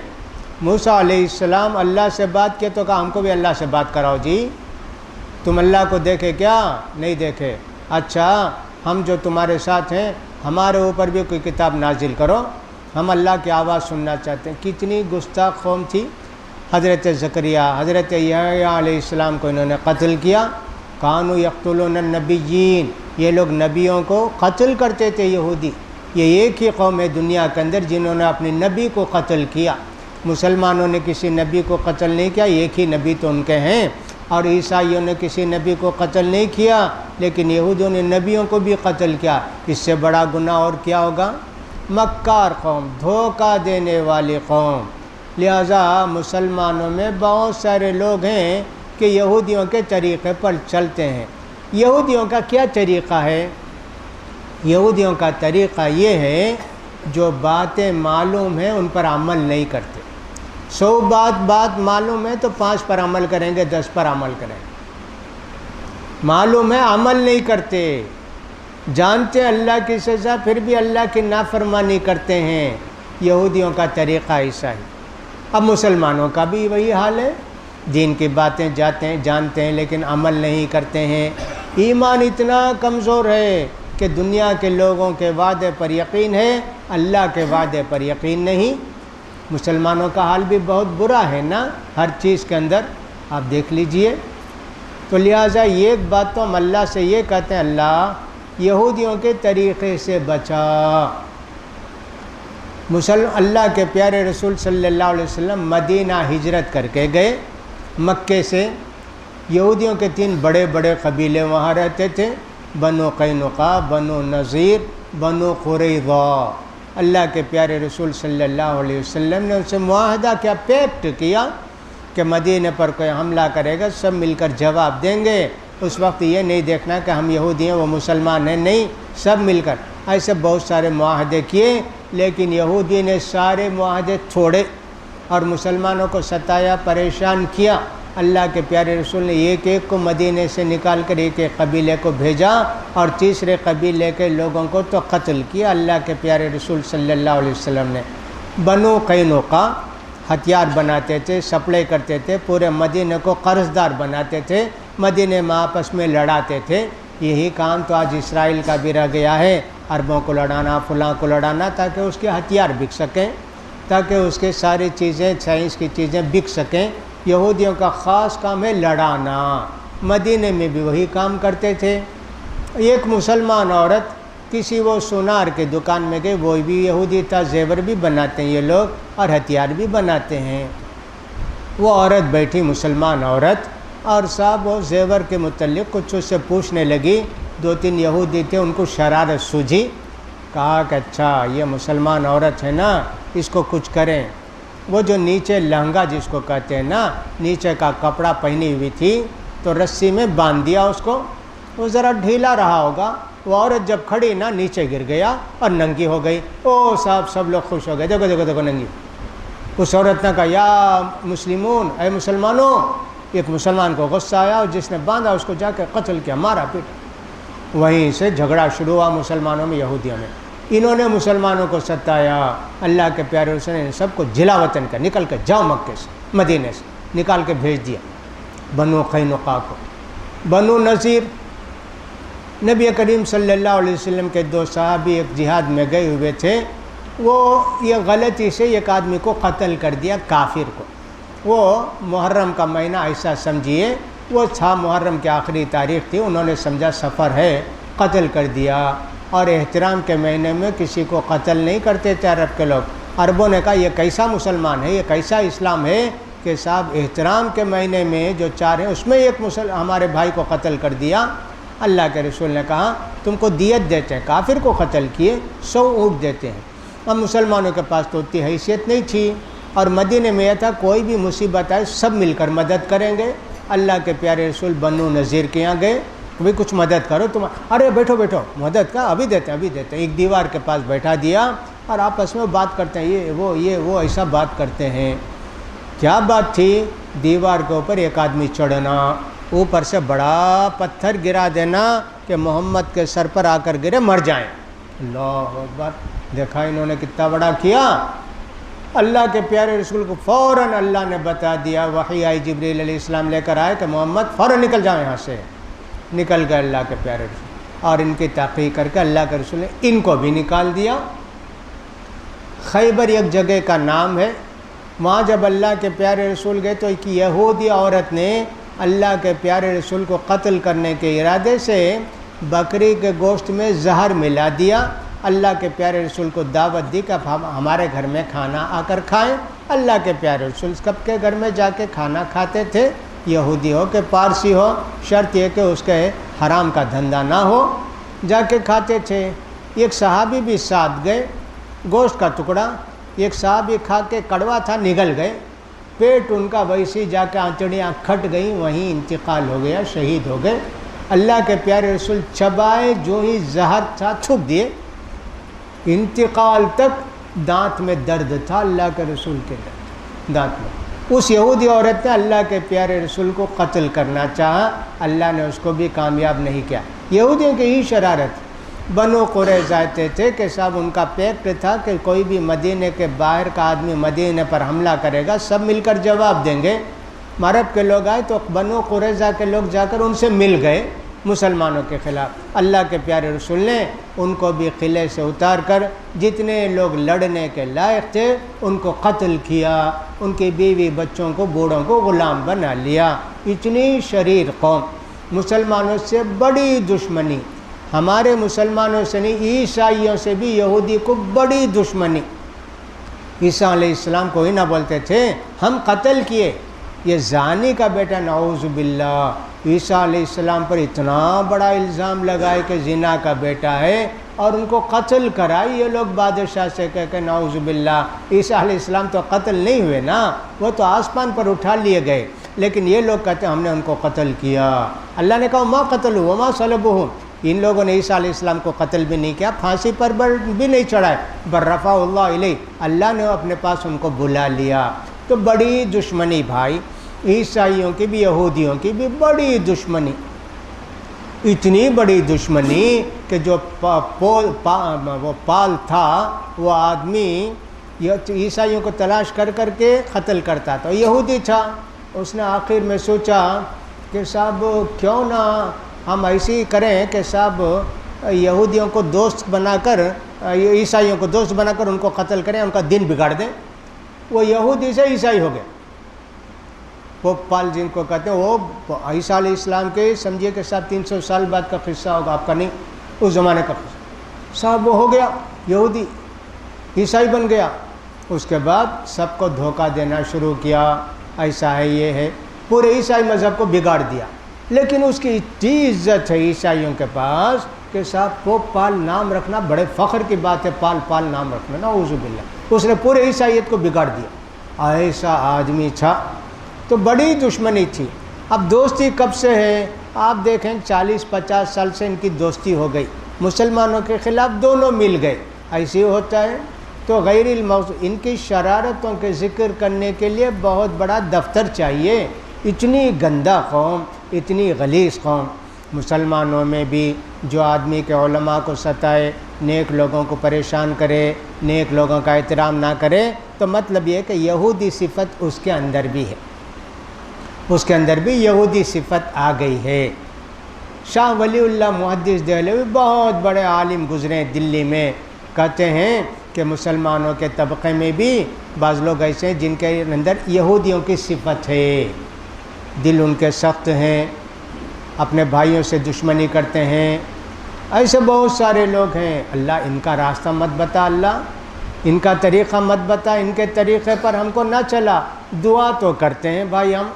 موسیٰ علیہ السلام اللہ سے بات کیا تو کہا ہم کو بھی اللہ سے بات کراؤ جی، تم اللہ کو دیکھے کیا؟ نہیں دیکھے، اچھا ہم جو تمہارے ساتھ ہیں ہمارے اوپر بھی کوئی کتاب نازل کرو، ہم اللہ کی آواز سننا چاہتے ہیں۔ کتنی گستاخ قوم تھی۔ حضرت زکریا، حضرت یحییٰ علیہ السلام کو انہوں نے قتل کیا۔ کانوا یقتلون النبیین، یہ لوگ نبیوں کو قتل کرتے تھے یہودی۔ یہ ایک ہی قوم ہے دنیا کے اندر جنہوں نے اپنے نبی کو قتل کیا۔ مسلمانوں نے کسی نبی کو قتل نہیں کیا، ایک ہی نبی تو ان کے ہیں، اور عیسائیوں نے کسی نبی کو قتل نہیں کیا، لیکن یہودیوں نے نبیوں کو بھی قتل کیا۔ اس سے بڑا گناہ اور کیا ہوگا؟ مکار قوم، دھوکہ دینے والی قوم۔ لہٰذا مسلمانوں میں بہت سارے لوگ ہیں کہ یہودیوں کے طریقے پر چلتے ہیں۔ یہودیوں کا کیا طریقہ ہے؟ یہودیوں کا طریقہ یہ ہے، جو باتیں معلوم ہیں ان پر عمل نہیں کرتے۔ 100 بات معلوم ہے تو 5 پر عمل کریں گے، 10 پر عمل کریں گے۔ معلوم ہے عمل نہیں کرتے، جانتے ہیں اللہ کی سزا پھر بھی اللہ کی نافرمانی کرتے ہیں۔ یہودیوں کا طریقہ ایسا ہے۔ اب مسلمانوں کا بھی وہی حال ہے، دین کی باتیں جانتے ہیں لیکن عمل نہیں کرتے ہیں۔ ایمان اتنا کمزور ہے کہ دنیا کے لوگوں کے وعدے پر یقین ہے، اللہ کے وعدے پر یقین نہیں۔ مسلمانوں کا حال بھی بہت برا ہے نا ہر چیز کے اندر، آپ دیکھ لیجئے۔ تو لہٰذا یہ ایک بات تو ہم اللہ سے یہ کہتے ہیں، اللہ یہودیوں کے طریقے سے بچا۔ اللہ کے پیارے رسول صلی اللہ علیہ وسلم مدینہ ہجرت کر کے گئے مکے سے۔ یہودیوں کے 3 بڑے بڑے قبیلے وہاں رہتے تھے، بنو قینقاع، بنو نذیر، بنو قریظہ۔ اللہ کے پیارے رسول صلی اللہ علیہ وسلم نے ان سے معاہدہ کیا، پیکٹ کیا کہ مدینہ پر کوئی حملہ کرے گا سب مل کر جواب دیں گے۔ اس وقت یہ نہیں دیکھنا کہ ہم یہودی ہیں وہ مسلمان ہیں، نہیں، سب مل کر۔ ایسے بہت سارے معاہدے کیے، لیکن یہودی نے سارے معاہدے توڑے اور مسلمانوں کو ستایا، پریشان کیا۔ اللہ کے پیارے رسول نے ایک ایک کو مدینے سے نکال کر ایک ایک قبیلے کو بھیجا اور تیسرے قبیلے کے لوگوں کو تو قتل کیا۔ اللہ کے پیارے رسول صلی اللہ علیہ وسلم نے بنو قینقاع ہتھیار بناتے تھے، سپلائی کرتے تھے، پورے مدینے کو قرض دار بناتے تھے، مدینے میں آپس میں لڑاتے تھے۔ یہی کام تو آج اسرائیل کا بھی رہ گیا ہے، عربوں کو لڑانا، فلاں کو لڑانا، تاکہ اس کے ہتھیار بک سکیں، تاکہ اس کے ساری چیزیں، سائنس کی چیزیں بک سکیں۔ یہودیوں کا خاص کام ہے لڑانا، مدینے میں بھی وہی کام کرتے تھے۔ ایک مسلمان عورت کسی وہ سونار کے دکان میں گئی، وہ بھی یہودی تھا، زیور بھی بناتے ہیں یہ لوگ اور ہتھیار بھی بناتے ہیں۔ وہ عورت بیٹھی، مسلمان عورت، اور صاحب وہ زیور کے متعلق کچھ اس سے پوچھنے لگی۔ 2-3 یہودی تھے، ان کو شرارت سوجھی، کہا کہ اچھا یہ مسلمان عورت ہے نا، اس کو کچھ کریں۔ وہ جو نیچے لہنگا جس کو کہتے ہیں نا، نیچے کا کپڑا پہنی ہوئی تھی، تو رسی میں باندھ دیا اس کو، وہ ذرا ڈھیلا رہا ہوگا۔ وہ عورت جب کھڑی نا، نیچے گر گیا اور ننگی ہو گئی۔ او صاحب سب لوگ خوش ہو گئے، دیکھو دیکھو دیکھو ننگی۔ اس عورت نے کہا یا مسلمون، اے مسلمانوں۔ ایک مسلمان کو غصہ آیا اور جس نے باندھا اس کو جا کے قتل کیا، مارا پیٹا۔ وہیں سے جھگڑا شروع ہوا مسلمانوں میں، یہودیوں میں۔ انہوں نے مسلمانوں کو ستایا۔ اللہ کے پیارے رسول نے سب کو جلا وطن کر، نکل کے جاؤ مکے سے، مدینے سے نکال کے بھیج دیا بنو قینقاع کو۔ بنو نذیر، نبی کریم صلی اللہ علیہ وسلم کے 2 صحابی ایک جہاد میں گئے ہوئے تھے، وہ یہ غلطی سے ایک آدمی کو قتل کر دیا، کافر کو۔ وہ محرم کا مہینہ ایسا سمجھیے، وہ تھا محرم کی آخری تاریخ تھی، انہوں نے سمجھا سفر ہے، قتل کر دیا۔ اور احترام کے مہینے میں کسی کو قتل نہیں کرتے تھے عرب کے لوگ۔ عربوں نے کہا یہ کیسا مسلمان ہے، یہ کیسا اسلام ہے کہ صاحب احترام کے مہینے میں جو 4 ہیں اس میں ایک ہمارے بھائی کو قتل کر دیا۔ اللہ کے رسول نے کہا تم کو دیت دیتے ہیں، کافر کو قتل کیے 100 اونٹ دیتے ہیں۔ اب مسلمانوں کے پاس تو اتنی حیثیت نہیں تھی، اور مدینے میں یہ تھا کوئی بھی مصیبت آئے سب مل کر مدد کریں گے۔ اللہ کے پیارے رسول بنو نذیر کے یہاں گئے، بھی کچھ مدد کرو تم، ارے بیٹھو بیٹھو، مدد کا ابھی دیتے ہیں ابھی دیتے ہیں۔ ایک دیوار کے پاس بیٹھا دیا اور آپس میں بات کرتے ہیں، یہ وہ ایسا بات کرتے ہیں۔ کیا بات تھی؟ دیوار کے اوپر ایک آدمی چڑھنا، اوپر سے بڑا پتھر گرا دینا کہ محمد کے سر پر آ کر گرے مر جائیں۔ اللہ اکبر، دیکھا انہوں نے کتنا بڑا کیا۔ اللہ کے پیارے رسول کو فوراً اللہ نے بتا دیا، وحی آئی، جبریل علیہ السلام لے کر آئے کہ محمد فوراً نکل جاؤ یہاں سے۔ نکل گئے اللہ کے پیارے رسول، اور ان کی تحقیق کر کے اللہ کے رسول نے ان کو بھی نکال دیا۔ خیبر ایک جگہ کا نام ہے، وہاں جب اللہ کے پیارے رسول گئے تو ایک یہودی عورت نے اللہ کے پیارے رسول کو قتل کرنے کے ارادے سے بکری کے گوشت میں زہر ملا دیا۔ اللہ کے پیارے رسول کو دعوت دی کہ ہمارے گھر میں کھانا آ کر کھائیں۔ اللہ کے پیارے رسول کب کے گھر میں جا کے کھانا کھاتے تھے، یہودی ہو کہ پارسی ہو، شرط یہ کہ اس کے حرام کا دھندا نہ ہو، جا کے کھاتے تھے۔ ایک صحابی بھی ساتھ گئے، گوشت کا ٹکڑا، ایک صحابی کھا کے کڑوا تھا، نگل گئے، پیٹ ان کا ویسی جا کے آنتڑیاں کھٹ گئیں، وہیں انتقال ہو گیا، شہید ہو گئے۔ اللہ کے پیارے رسول چبائے جو ہی زہر تھا تھوک دیے، انتقال تک دانت میں درد تھا اللہ کے رسول کے دانت میں۔ اس یہودی عورت نے اللہ کے پیارے رسول کو قتل کرنا چاہا، اللہ نے اس کو بھی کامیاب نہیں کیا۔ یہودیوں کی ہی شرارت۔ بنو قریظہ آتے تھے کہ صاحب ان کا پیکٹ تھا کہ کوئی بھی مدینے کے باہر کا آدمی مدینے پر حملہ کرے گا سب مل کر جواب دیں گے۔ عرب کے لوگ آئے تو بنو قریظہ کے لوگ جا کر ان سے مل گئے، مسلمانوں کے خلاف۔ اللہ کے پیارے رسول نے ان کو بھی قلعے سے اتار کر جتنے لوگ لڑنے کے لائق تھے ان کو قتل کیا، ان کی بیوی بچوں کو بوڑھوں کو غلام بنا لیا۔ اتنی شریر قوم، مسلمانوں سے بڑی دشمنی، ہمارے مسلمانوں سے نہیں عیسائیوں سے بھی یہودی کو بڑی دشمنی۔ عیسیٰ علیہ السلام کو ہی نہ بولتے تھے ہم قتل کیے، یہ زانی کا بیٹا، نعوذ باللہ۔ عیسیٰ علیہ السلام پر اتنا بڑا الزام لگائے کہ زنا کا بیٹا ہے اور ان کو قتل کرائی، یہ لوگ بادشاہ سے کہہ کہ نعوذ باللہ۔ عیسیٰ علیہ السلام تو قتل نہیں ہوئے نا، وہ تو آسمان پر اٹھا لیے گئے، لیکن یہ لوگ کہتے ہیں ہم نے ان کو قتل کیا۔ اللہ نے کہا ما قتلوا وما صلبوہ، ان لوگوں نے عیسیٰ علیہ السلام کو قتل بھی نہیں کیا، پھانسی پر بھی نہیں چڑھائے، بل رفع اللہ علیہ، اللہ نے اپنے پاس ان کو بلا لیا۔ تو بڑی دشمنی بھائی، عیسائیوں کی بھی یہودیوں کی بھی بڑی دشمنی، اتنی بڑی دشمنی کہ جو وہ پال تھا وہ آدمی عیسائیوں کو تلاش کر کر کے قتل کرتا تھا، یہودی تھا۔ اس نے آخر میں سوچا کہ صاحب کیوں نہ ہم ایسے ہی کریں کہ صاحب یہودیوں کو دوست بنا کر، عیسائیوں کو دوست بنا کر ان کو قتل کریں، ان کا دن بگاڑ دیں۔ وہ یہودی سے عیسائی ہو گئے۔ پوپ پال جن کو کہتے ہیں، وہ عیسیٰ علیہ السلام کے سمجھیے کہ صاحب 300 سال بعد کا قصہ ہوگا، آپ کا نہیں، اس زمانے کا قصہ۔ صاحب وہ ہو گیا یہودی، عیسائی بن گیا۔ اس کے بعد سب کو دھوکہ دینا شروع کیا، ایسا ہے یہ ہے، پورے عیسائی مذہب کو بگاڑ دیا۔ لیکن اس کی اتنی عزت ہے عیسائیوں کے پاس کہ صاحب پوپ پال نام رکھنا بڑے فخر کی بات ہے، پال نام رکھنا، نعوذ باللہ۔ اس نے پورے عیسائیت کو بگاڑ دیا، ایسا آدمی تھا۔ تو بڑی دشمنی تھی۔ اب دوستی کب سے ہے؟ آپ دیکھیں 40-50 سال سے ان کی دوستی ہو گئی، مسلمانوں کے خلاف دونوں مل گئے، ایسے ہی ہوتا ہے۔ تو غیر الموضوع ان کی شرارتوں کے ذکر کرنے کے لیے بہت بڑا دفتر چاہیے۔ اتنی گندہ قوم، اتنی غلیظ قوم، مسلمانوں میں بھی جو آدمی کے علماء کو ستائے، نیک لوگوں کو پریشان کرے، نیک لوگوں کا احترام نہ کرے، تو مطلب یہ کہ یہودی صفت اس کے اندر بھی ہے، اس کے اندر بھی یہودی صفت آ گئی ہے۔ شاہ ولی اللہ محدث دہلوی بہت بڑے عالم گزرے دلی میں، کہتے ہیں کہ مسلمانوں کے طبقے میں بھی بعض لوگ ایسے ہیں جن کے اندر یہودیوں کی صفت ہے، دل ان کے سخت ہیں، اپنے بھائیوں سے دشمنی کرتے ہیں، ایسے بہت سارے لوگ ہیں۔ اللہ ان کا راستہ مت بتا، اللہ ان کا طریقہ مت بتا، ان کے طریقے پر ہم کو نہ چلا۔ دعا تو کرتے ہیں بھائی ہم،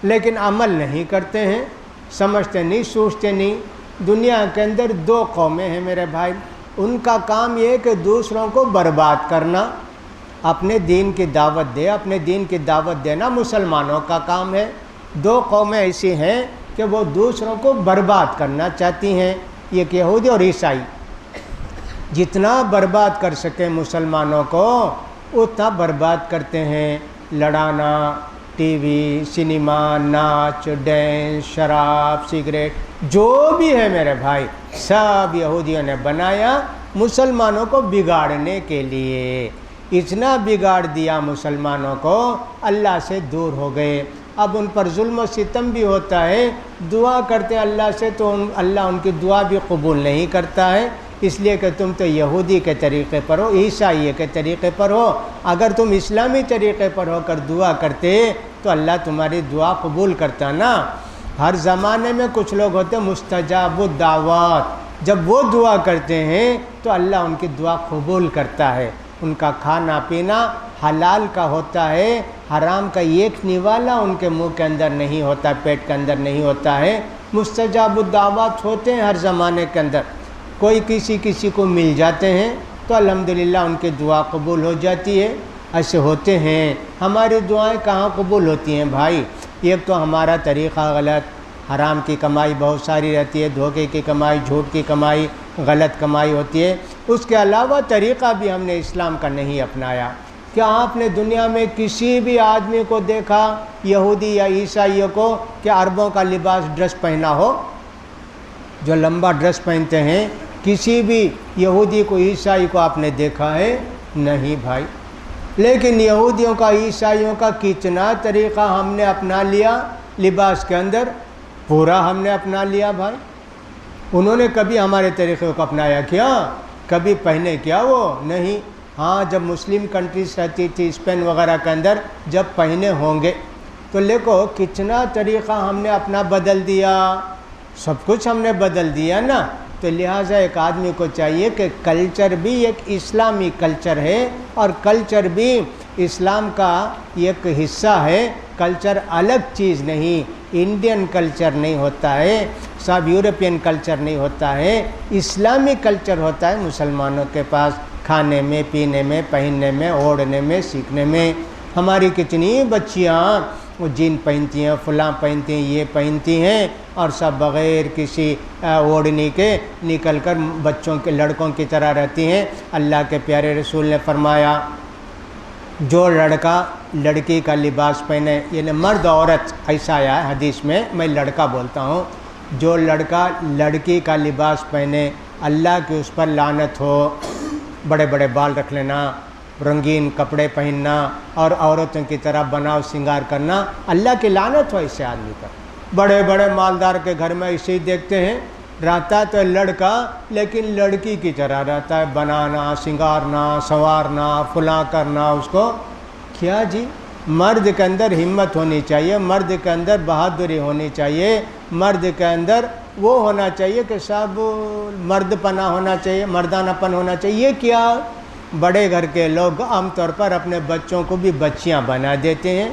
لیکن عمل نہیں کرتے ہیں، سمجھتے نہیں، سوچتے نہیں۔ دنیا کے اندر 2 قومیں ہیں میرے بھائی، ان کا کام یہ ہے کہ دوسروں کو برباد کرنا، اپنے دین کی دعوت دے، اپنے دین کی دعوت دینا مسلمانوں کا کام ہے۔ 2 قومیں ایسی ہیں کہ وہ دوسروں کو برباد کرنا چاہتی ہیں، ایک یہودی اور عیسائی۔ جتنا برباد کر سکیں مسلمانوں کو اتنا برباد کرتے ہیں، لڑانا، ٹی وی، سنیما، ناچ، ڈینس، شراب، سگریٹ، جو بھی ہے میرے بھائی، سب یہودیوں نے بنایا مسلمانوں کو بگاڑنے کے لیے۔ اتنا بگاڑ دیا مسلمانوں کو، اللہ سے دور ہو گئے۔ اب ان پر ظلم و ستم بھی ہوتا ہے، دعا کرتے اللہ سے تو اللہ ان کی دعا بھی قبول نہیں کرتا ہے، اس لیے کہ تم تو یہودی کے طریقے پر ہو، عیسائی کے طریقے پر ہو۔ اگر تم اسلامی طریقے پر ہو کر دعا کرتے تو اللہ تمہاری دعا قبول کرتا نا۔ ہر زمانے میں کچھ لوگ ہوتے ہیں مستجاب الدعوات، جب وہ دعا کرتے ہیں تو اللہ ان کی دعا قبول کرتا ہے۔ ان کا کھانا پینا حلال کا ہوتا ہے، حرام کا ایک نوالا ان کے منہ کے اندر نہیں ہوتا، پیٹ کے اندر نہیں ہوتا ہے۔ مستجاب الدعوات ہوتے ہیں ہر زمانے کے اندر، کوئی کسی کو مل جاتے ہیں تو الحمدللہ ان کی دعا قبول ہو جاتی ہے۔ ایسے ہوتے ہیں۔ ہماری دعائیں کہاں قبول ہوتی ہیں بھائی؟ ایک تو ہمارا طریقہ غلط، حرام کی کمائی بہت ساری رہتی ہے، دھوکے کی کمائی، جھوٹ کی کمائی، غلط کمائی ہوتی ہے۔ اس کے علاوہ طریقہ بھی ہم نے اسلام کا نہیں اپنایا۔ کیا آپ نے دنیا میں کسی بھی آدمی کو دیکھا، یہودی یا عیسائیوں کو، کہ عربوں کا لباس ڈریس پہنا ہو، جو لمبا ڈریس پہنتے ہیں؟ کسی بھی یہودی کو، عیسائی کو آپ نے دیکھا ہے؟ نہیں بھائی۔ لیکن یہودیوں کا، عیسائیوں کا کتنا طریقہ ہم نے اپنا لیا لباس کے اندر، پورا ہم نے اپنا لیا بھائی۔ انہوں نے کبھی ہمارے طریقے کو اپنایا کیا؟ کبھی پہنے کیا؟ وہ نہیں۔ ہاں جب مسلم کنٹریز رہتی تھی اسپین وغیرہ کے اندر، جب پہنے ہوں گے تو دیکھو کتنا طریقہ ہم نے اپنا بدل دیا، سب کچھ ہم نے بدل دیا نا۔ تو لہٰذا ایک آدمی کو چاہیے کہ کلچر بھی ایک اسلامی کلچر ہے، اور کلچر بھی اسلام کا ایک حصہ ہے۔ کلچر الگ چیز نہیں، انڈین کلچر نہیں ہوتا ہے، سب یورپین کلچر نہیں ہوتا ہے، اسلامی کلچر ہوتا ہے مسلمانوں کے پاس، کھانے میں، پینے میں، پہننے میں، اوڑھنے میں، سیکھنے میں۔ ہماری کتنی بچیاں وہ جین پہنتی ہیں، فلاں پہنتی ہیں، یہ پہنتی ہیں، اور سب بغیر کسی اوڑھنی کے نکل کر بچوں کے لڑکوں کی طرح رہتی ہیں۔ اللہ کے پیارے رسول نے فرمایا جو لڑکا لڑکی کا لباس پہنے، یعنی مرد عورت، ایسا آیا ہے حدیث میں لڑکا بولتا ہوں، جو لڑکا لڑکی کا لباس پہنے اللہ کی اس پر لعنت ہو۔ بڑے بڑے بال رکھ لینا، رنگین کپڑے پہننا اور عورتوں کی طرح بناؤ سنگار کرنا، اللہ کی لعنت ہو ایسے آدمی پر۔ بڑے بڑے مالدار کے گھر میں اسے دیکھتے ہیں، رہتا تو لڑکا لیکن لڑکی کی طرح رہتا ہے، بنانا، سنگارنا، سنوارنا، فلاں کرنا اس کو۔ کیا جی؟ مرد کے اندر ہمت ہونی چاہیے، مرد کے اندر بہادری ہونی چاہیے، مرد کے اندر وہ ہونا چاہیے کہ سب مرد پنا ہونا چاہیے، مردانہ پن ہونا چاہیے۔ یہ کیا؟ بڑے گھر کے لوگ عام طور پر اپنے بچوں کو بھی بچیاں بنا دیتے ہیں،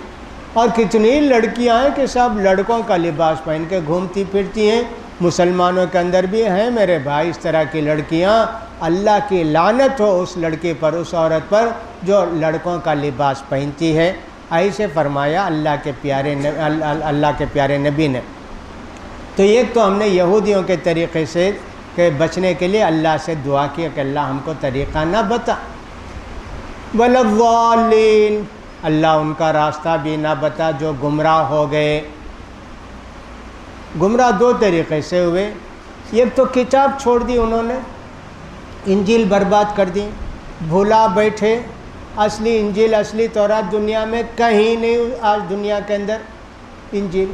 اور کتنی لڑکیاں ہیں کہ سب لڑکوں کا لباس پہن کے گھومتی پھرتی ہیں۔ مسلمانوں کے اندر بھی ہیں میرے بھائی اس طرح کی لڑکیاں۔ اللہ کی لعنت ہو اس لڑکی پر، اس عورت پر جو لڑکوں کا لباس پہنتی ہے۔ ایسے فرمایا اللہ کے پیارے نبی نے۔ تو ایک تو ہم نے یہودیوں کے طریقے سے کہ بچنے کے لیے اللہ سے دعا کیا کہ اللہ ہم کو طریقہ نہ بتا، وَلَضَّالِّينَ، اللہ ان کا راستہ بھی نہ بتا جو گمراہ ہو گئے۔ گمراہ دو طریقے سے ہوئے، ایک تو کتاب چھوڑ دی انہوں نے، انجیل برباد کر دی، بھولا بیٹھے، اصلی انجیل اصلی تورات دنیا میں کہیں نہیں آج دنیا کے اندر انجیل۔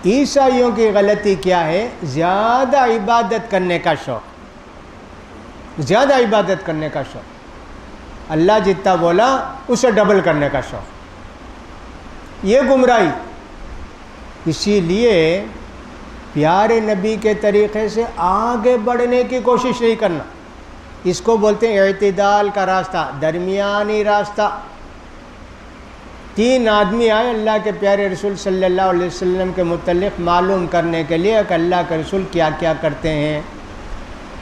عیسائیوں کی غلطی کیا ہے؟ زیادہ عبادت کرنے کا شوق، زیادہ عبادت کرنے کا شوق، اللہ جتنا بولا اسے ڈبل کرنے کا شوق، یہ گمراہی۔ اسی لیے پیارے نبی کے طریقے سے آگے بڑھنے کی کوشش نہیں کرنا، اس کو بولتے ہیں اعتدال کا راستہ، درمیانی راستہ۔ تین آدمی آئے اللہ کے پیارے رسول صلی اللہ علیہ وسلم کے متعلق معلوم کرنے کے لیے کہ اللہ کے رسول کیا کیا کرتے ہیں۔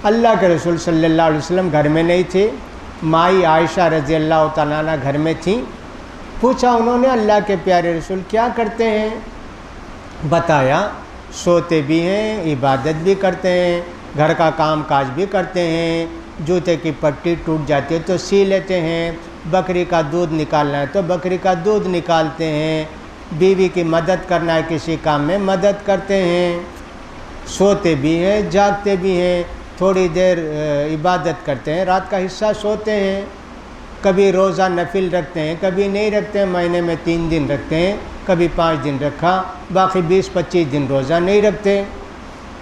اللہ کے رسول صلی اللہ علیہ وسلم گھر میں نہیں تھے، مائی عائشہ رضی اللہ تعالیٰ عنہ گھر میں تھیں۔ پوچھا انہوں نے اللہ کے پیارے رسول کیا کرتے ہیں؟ بتایا سوتے بھی ہیں، عبادت بھی کرتے ہیں، گھر کا کام کاج بھی کرتے ہیں، جوتے کی پٹی ٹوٹ جاتی ہے تو سی لیتے ہیں، بکری کا دودھ نکالنا ہے تو بکری کا دودھ نکالتے ہیں، بیوی کی مدد کرنا ہے کسی کام میں مدد کرتے ہیں، سوتے بھی ہیں، جاگتے بھی ہیں، تھوڑی دیر عبادت کرتے ہیں، رات کا حصہ سوتے ہیں، کبھی روزہ نفل رکھتے ہیں، کبھی نہیں رکھتے ہیں، مہینے میں 3 دن رکھتے ہیں، کبھی 5 دن رکھا، باقی 20-25 دن روزہ نہیں رکھتے۔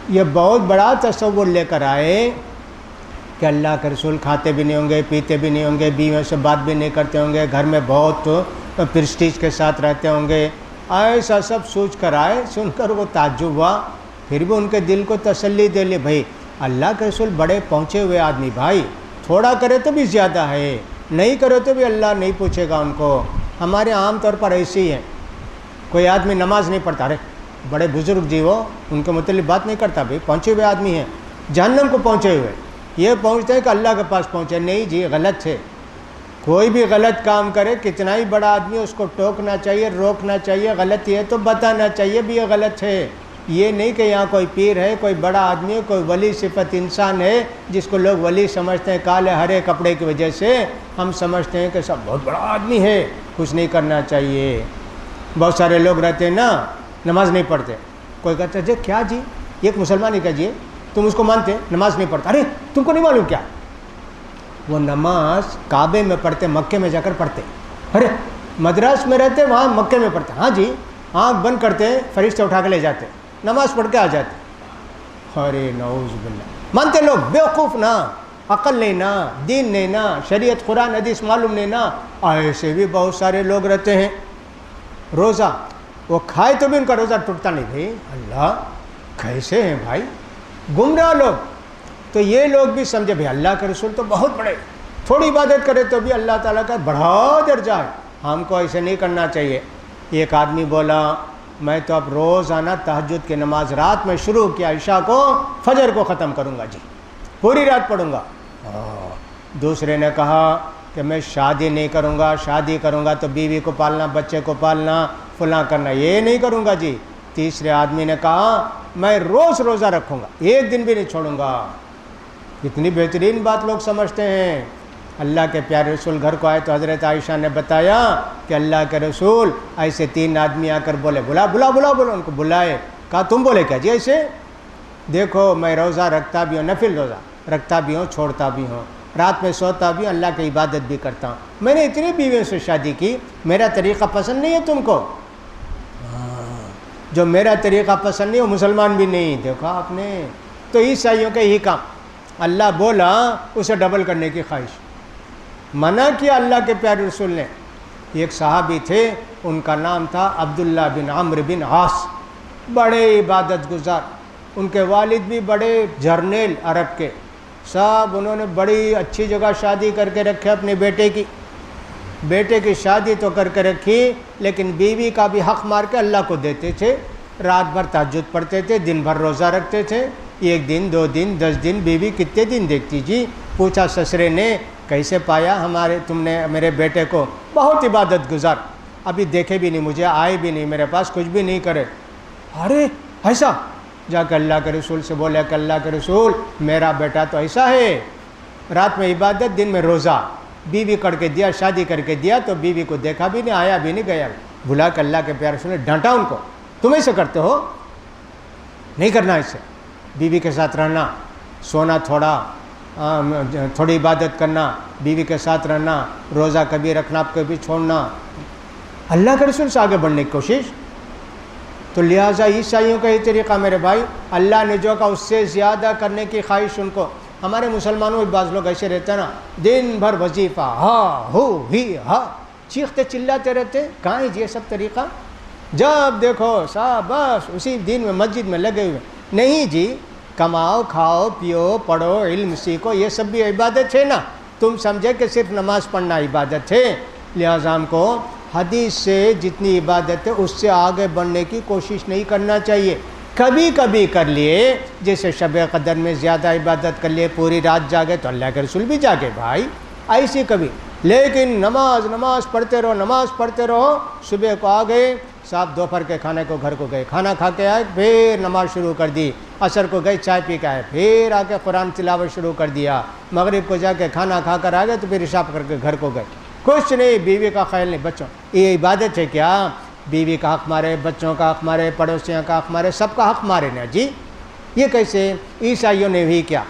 یہ بہت بڑا تصور لے کر آئے کہ اللہ کے رسول کھاتے بھی نہیں ہوں گے، پیتے بھی نہیں ہوں گے، بیویوں سے بات بھی نہیں کرتے ہوں گے، گھر میں بہت پرسٹیج کے ساتھ رہتے ہوں گے، ایسا سب سوچ کر آئے۔ سن کر وہ تعجب ہوا، پھر بھی ان کے دل کو تسلی دے لی، بھائی اللہ کے رسول بڑے پہنچے ہوئے آدمی، بھائی تھوڑا کرے تو بھی زیادہ ہے، نہیں کرے تو بھی اللہ نہیں پوچھے گا ان کو۔ ہمارے عام طور پر ایسے ہی ہے، کوئی آدمی نماز نہیں پڑھتا، ارے بڑے بزرگ جی وہ ان کے متعلق بات نہیں کرتا، بھائی پہنچے ہوئے آدمی ہیں، جہنم کو پہنچے ہوئے، یہ پہنچتے ہیں کہ اللہ کے پاس پہنچے، نہیں جی غلط ہے۔ کوئی بھی غلط کام کرے، کتنا ہی بڑا آدمی اس کو ٹوکنا چاہیے، روکنا چاہیے، غلط ہے تو بتانا چاہیے بھی یہ غلط ہے۔ یہ نہیں کہ یہاں کوئی پیر ہے، کوئی بڑا آدمی ہے، کوئی ولی صفت انسان ہے جس کو لوگ ولی سمجھتے ہیں، کالے ہرے کپڑے کی وجہ سے ہم سمجھتے ہیں کہ سب بہت بڑا آدمی ہے، کچھ نہیں کرنا چاہیے۔ بہت سارے لوگ رہتے ہیں نا نماز نہیں پڑھتے، کوئی کہتا ہے جی کیا جی یہ ایک مسلمان ہی کہیے تم اس کو مانتے نماز نہیں پڑھتا، ارے تم کو نہیں معلوم کیا وہ نماز کعبے میں پڑھتے، مکے میں جا کر پڑھتے، ارے مدراس میں رہتے وہاں مکے میں پڑھتے، ہاں جی آنکھ بند کرتے فرشتے اٹھا کے لے جاتے، نماز پڑھ کے آ جاتے۔ ارے نعوذ باللہ، مانتے لوگ بیوقوف نا، عقل نہیں نا، دین نہیں نا، شریعت قرآن حدیث معلوم نہیں نا، ایسے بھی بہت سارے لوگ رہتے ہیں۔ روزہ وہ کھائے تو بھی ان کا روزہ ٹوٹتا نہیں۔ بھائی اللہ کیسے ہیں بھائی، گمراہ لوگ۔ تو یہ لوگ بھی سمجھے بھائی اللہ کے رسول تو بہت بڑے، تھوڑی عبادت کرے تو بھی اللہ تعالیٰ کا بڑا درجہ ہے، ہم کو ایسے نہیں کرنا چاہیے۔ ایک آدمی بولا میں تو اب روزانہ تہجد کی نماز رات میں شروع کیا، عشاء کو فجر کو ختم کروں گا جی، پوری رات پڑھوں گا۔ دوسرے نے کہا کہ میں شادی نہیں کروں گا، شادی کروں گا تو بیوی کو پالنا، بچے کو پالنا، فلاں کرنا، یہ نہیں کروں گا جی۔ تیسرے آدمی نے کہا میں روز روزہ رکھوں گا، ایک دن بھی نہیں چھوڑوں گا۔ اتنی بہترین بات لوگ سمجھتے ہیں۔ اللہ کے پیارے رسول گھر کو آئے تو حضرت عائشہ نے بتایا کہ اللہ کے رسول ایسے 3 آدمی آ کر بولے بلا بلا بلا بلا، ان کو بلائے، کہا تم بولے کیا جی ایسے؟ دیکھو میں روزہ رکھتا بھی ہوں، نفل روزہ رکھتا بھی ہوں، چھوڑتا بھی ہوں، رات میں سوتا بھی ہوں، اللہ کی عبادت بھی کرتا ہوں، میں نے اتنی بیویوں سے شادی کی، میرا طریقہ پسند نہیں ہے تم کو؟ جو میرا طریقہ پسند نہیں وہ مسلمان بھی نہیں۔ دیکھا آپ نے، تو عیسائیوں کا یہی کام، اللہ بولا اسے ڈبل کرنے کی خواہش، منع کیا اللہ کے پیارے رسول نے۔ ایک صحابی تھے، ان کا نام تھا عبداللہ بن عمرو بن عاص، بڑے عبادت گزار، ان کے والد بھی بڑے جرنیل عرب کے، سب انہوں نے بڑی اچھی جگہ شادی کر کے رکھے اپنے بیٹے کی شادی تو کر کے رکھی، لیکن بیوی کا بھی حق مار کے اللہ کو دیتے تھے، رات بھر تہجد پڑھتے تھے، دن بھر روزہ رکھتے تھے، 1 دن 2 دن 10 دن بیوی کتنے دن دیکھتی جی؟ پوچھا سسرے نے کیسے پایا تم نے میرے بیٹے کو؟ بہت عبادت گزار، ابھی دیکھے بھی نہیں مجھے، آئے بھی نہیں میرے پاس، کچھ بھی نہیں کرے۔ ارے ایسا؟ جا کے اللہ کے رسول سے بولے کہ اللہ کے رسول میرا بیٹا تو ایسا ہے، رات میں عبادت دن میں روزہ، بیوی کر کے دیا، شادی کر کے دیا تو بیوی کو دیکھا بھی نہیں، آیا بھی نہیں، گیا۔ بلا کہ اللہ کے پیارے رسول نے ڈانٹا ان کو، تم ایسے کرتے ہو، نہیں کرنا ایسے، بیوی کے ساتھ رہنا، سونا تھوڑی عبادت کرنا، بیوی کے ساتھ رہنا، روزہ کبھی رکھنا کبھی چھوڑنا، اللہ کے رسول سے آگے بڑھنے کی کوشش۔ تو لہٰذا عیسائیوں کا یہ طریقہ میرے بھائی، اللہ نے جو کہا اس سے زیادہ کرنے کی خواہش ان کو۔ ہمارے مسلمانوں میں بعض لوگ ایسے رہتے ہیں نا، دن بھر وظیفہ ہا ہو ہی ہا، چیختے چلاتے رہتے، کہاں ہے یہ سب طریقہ؟ جب دیکھو سب بس اسی دین میں مسجد میں لگے ہوئے، نہیں جی، کماؤ کھاؤ پیو پڑھو علم سیکھو، یہ سب بھی عبادت ہے نا، تم سمجھے کہ صرف نماز پڑھنا عبادت ہے؟ لہٰذا ہم کو حدیث سے جتنی عبادت ہے اس سے آگے بڑھنے کی کوشش نہیں کرنا چاہیے۔ کبھی کبھی کر لیے، جیسے شب قدر میں زیادہ عبادت کر لیے، پوری رات جاگے تو اللہ کے رسول بھی جاگے بھائی، ایسی کبھی، لیکن نماز پڑھتے رہو، صبح کو آ گئے، صاحب دوپہر کے کھانے کو گھر کو گئے، کھانا کھا کے آئے، پھر نماز شروع کر دی، عصر کو گئے چائے پی کے آئے، پھر آ کے قرآن تلاوت شروع کر دیا، مغرب کو جا کے کھانا کھا کر آ گئے تو پھر عشاء کر کے گھر کو گئے، کچھ نہیں، بیوی کا خیال نہیں، بچوں، یہ عبادت ہے کیا؟ بیوی کا حق مارے، بچوں کا حق مارے، پڑوسیوں کا حق مارے، سب کا حق مارے نا جی، یہ کیسے؟ عیسائیوں نے بھی کیا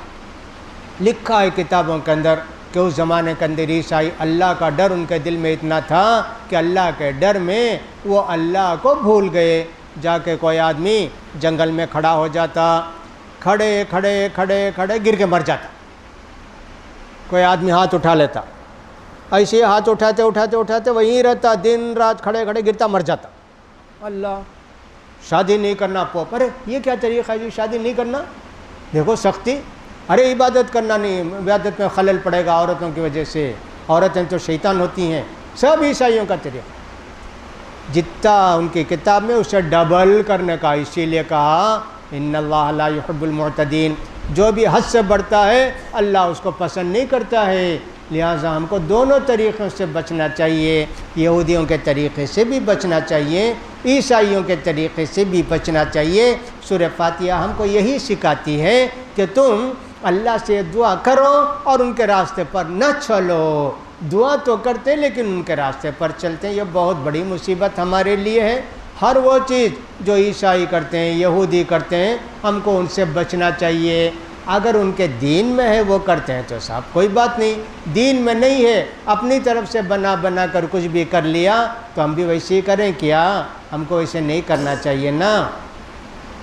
لکھا ہے کتابوں کے اندر کہ اس زمانے کے اندر عیسائی، اللہ کا ڈر ان کے دل میں اتنا تھا کہ اللہ کے ڈر میں وہ اللہ کو بھول گئے، جا کے کوئی آدمی جنگل میں کھڑا ہو جاتا، کھڑے گر کے مر جاتا، کوئی آدمی ہاتھ اٹھا لیتا، ایسے ہاتھ اٹھاتے وہیں رہتا، دن رات کھڑے گرتا مر جاتا۔ اللہ، شادی نہیں کرنا پوپ، ارے یہ کیا طریقہ ہے جی شادی نہیں کرنا؟ دیکھو سختی، ارے عبادت کرنا نہیں، عبادت میں خلل پڑے گا عورتوں کی وجہ سے، عورتیں تو شیطان ہوتی ہیں، سب عیسائیوں کا طریقہ، جتنا ان کی کتاب میں اسے ڈبل کرنے کا، اسی لیے کہا ان اللہ لا يحب المعتدین، جو بھی حد سے بڑھتا ہے اللہ اس کو پسند نہیں کرتا ہے۔ لہٰذا ہم کو دونوں طریقوں سے بچنا چاہیے، یہودیوں کے طریقے سے بھی بچنا چاہیے، عیسائیوں کے طریقے سے بھی بچنا چاہیے۔ سورہ فاتحہ ہم کو یہی سکھاتی ہے کہ تم اللہ سے دعا کرو اور ان کے راستے پر نہ چلو، دعا تو کرتے لیکن ان کے راستے پر چلتے ہیں، یہ بہت بڑی مصیبت ہمارے لیے ہے۔ ہر وہ چیز جو عیسائی کرتے ہیں، یہودی کرتے ہیں، ہم کو ان سے بچنا چاہیے۔ اگر ان کے دین میں ہے وہ کرتے ہیں تو صاحب کوئی بات نہیں، دین میں نہیں ہے، اپنی طرف سے بنا کر کچھ بھی کر لیا تو ہم بھی ویسے ہی کریں کیا؟ ہم کو ویسے نہیں کرنا چاہیے نا۔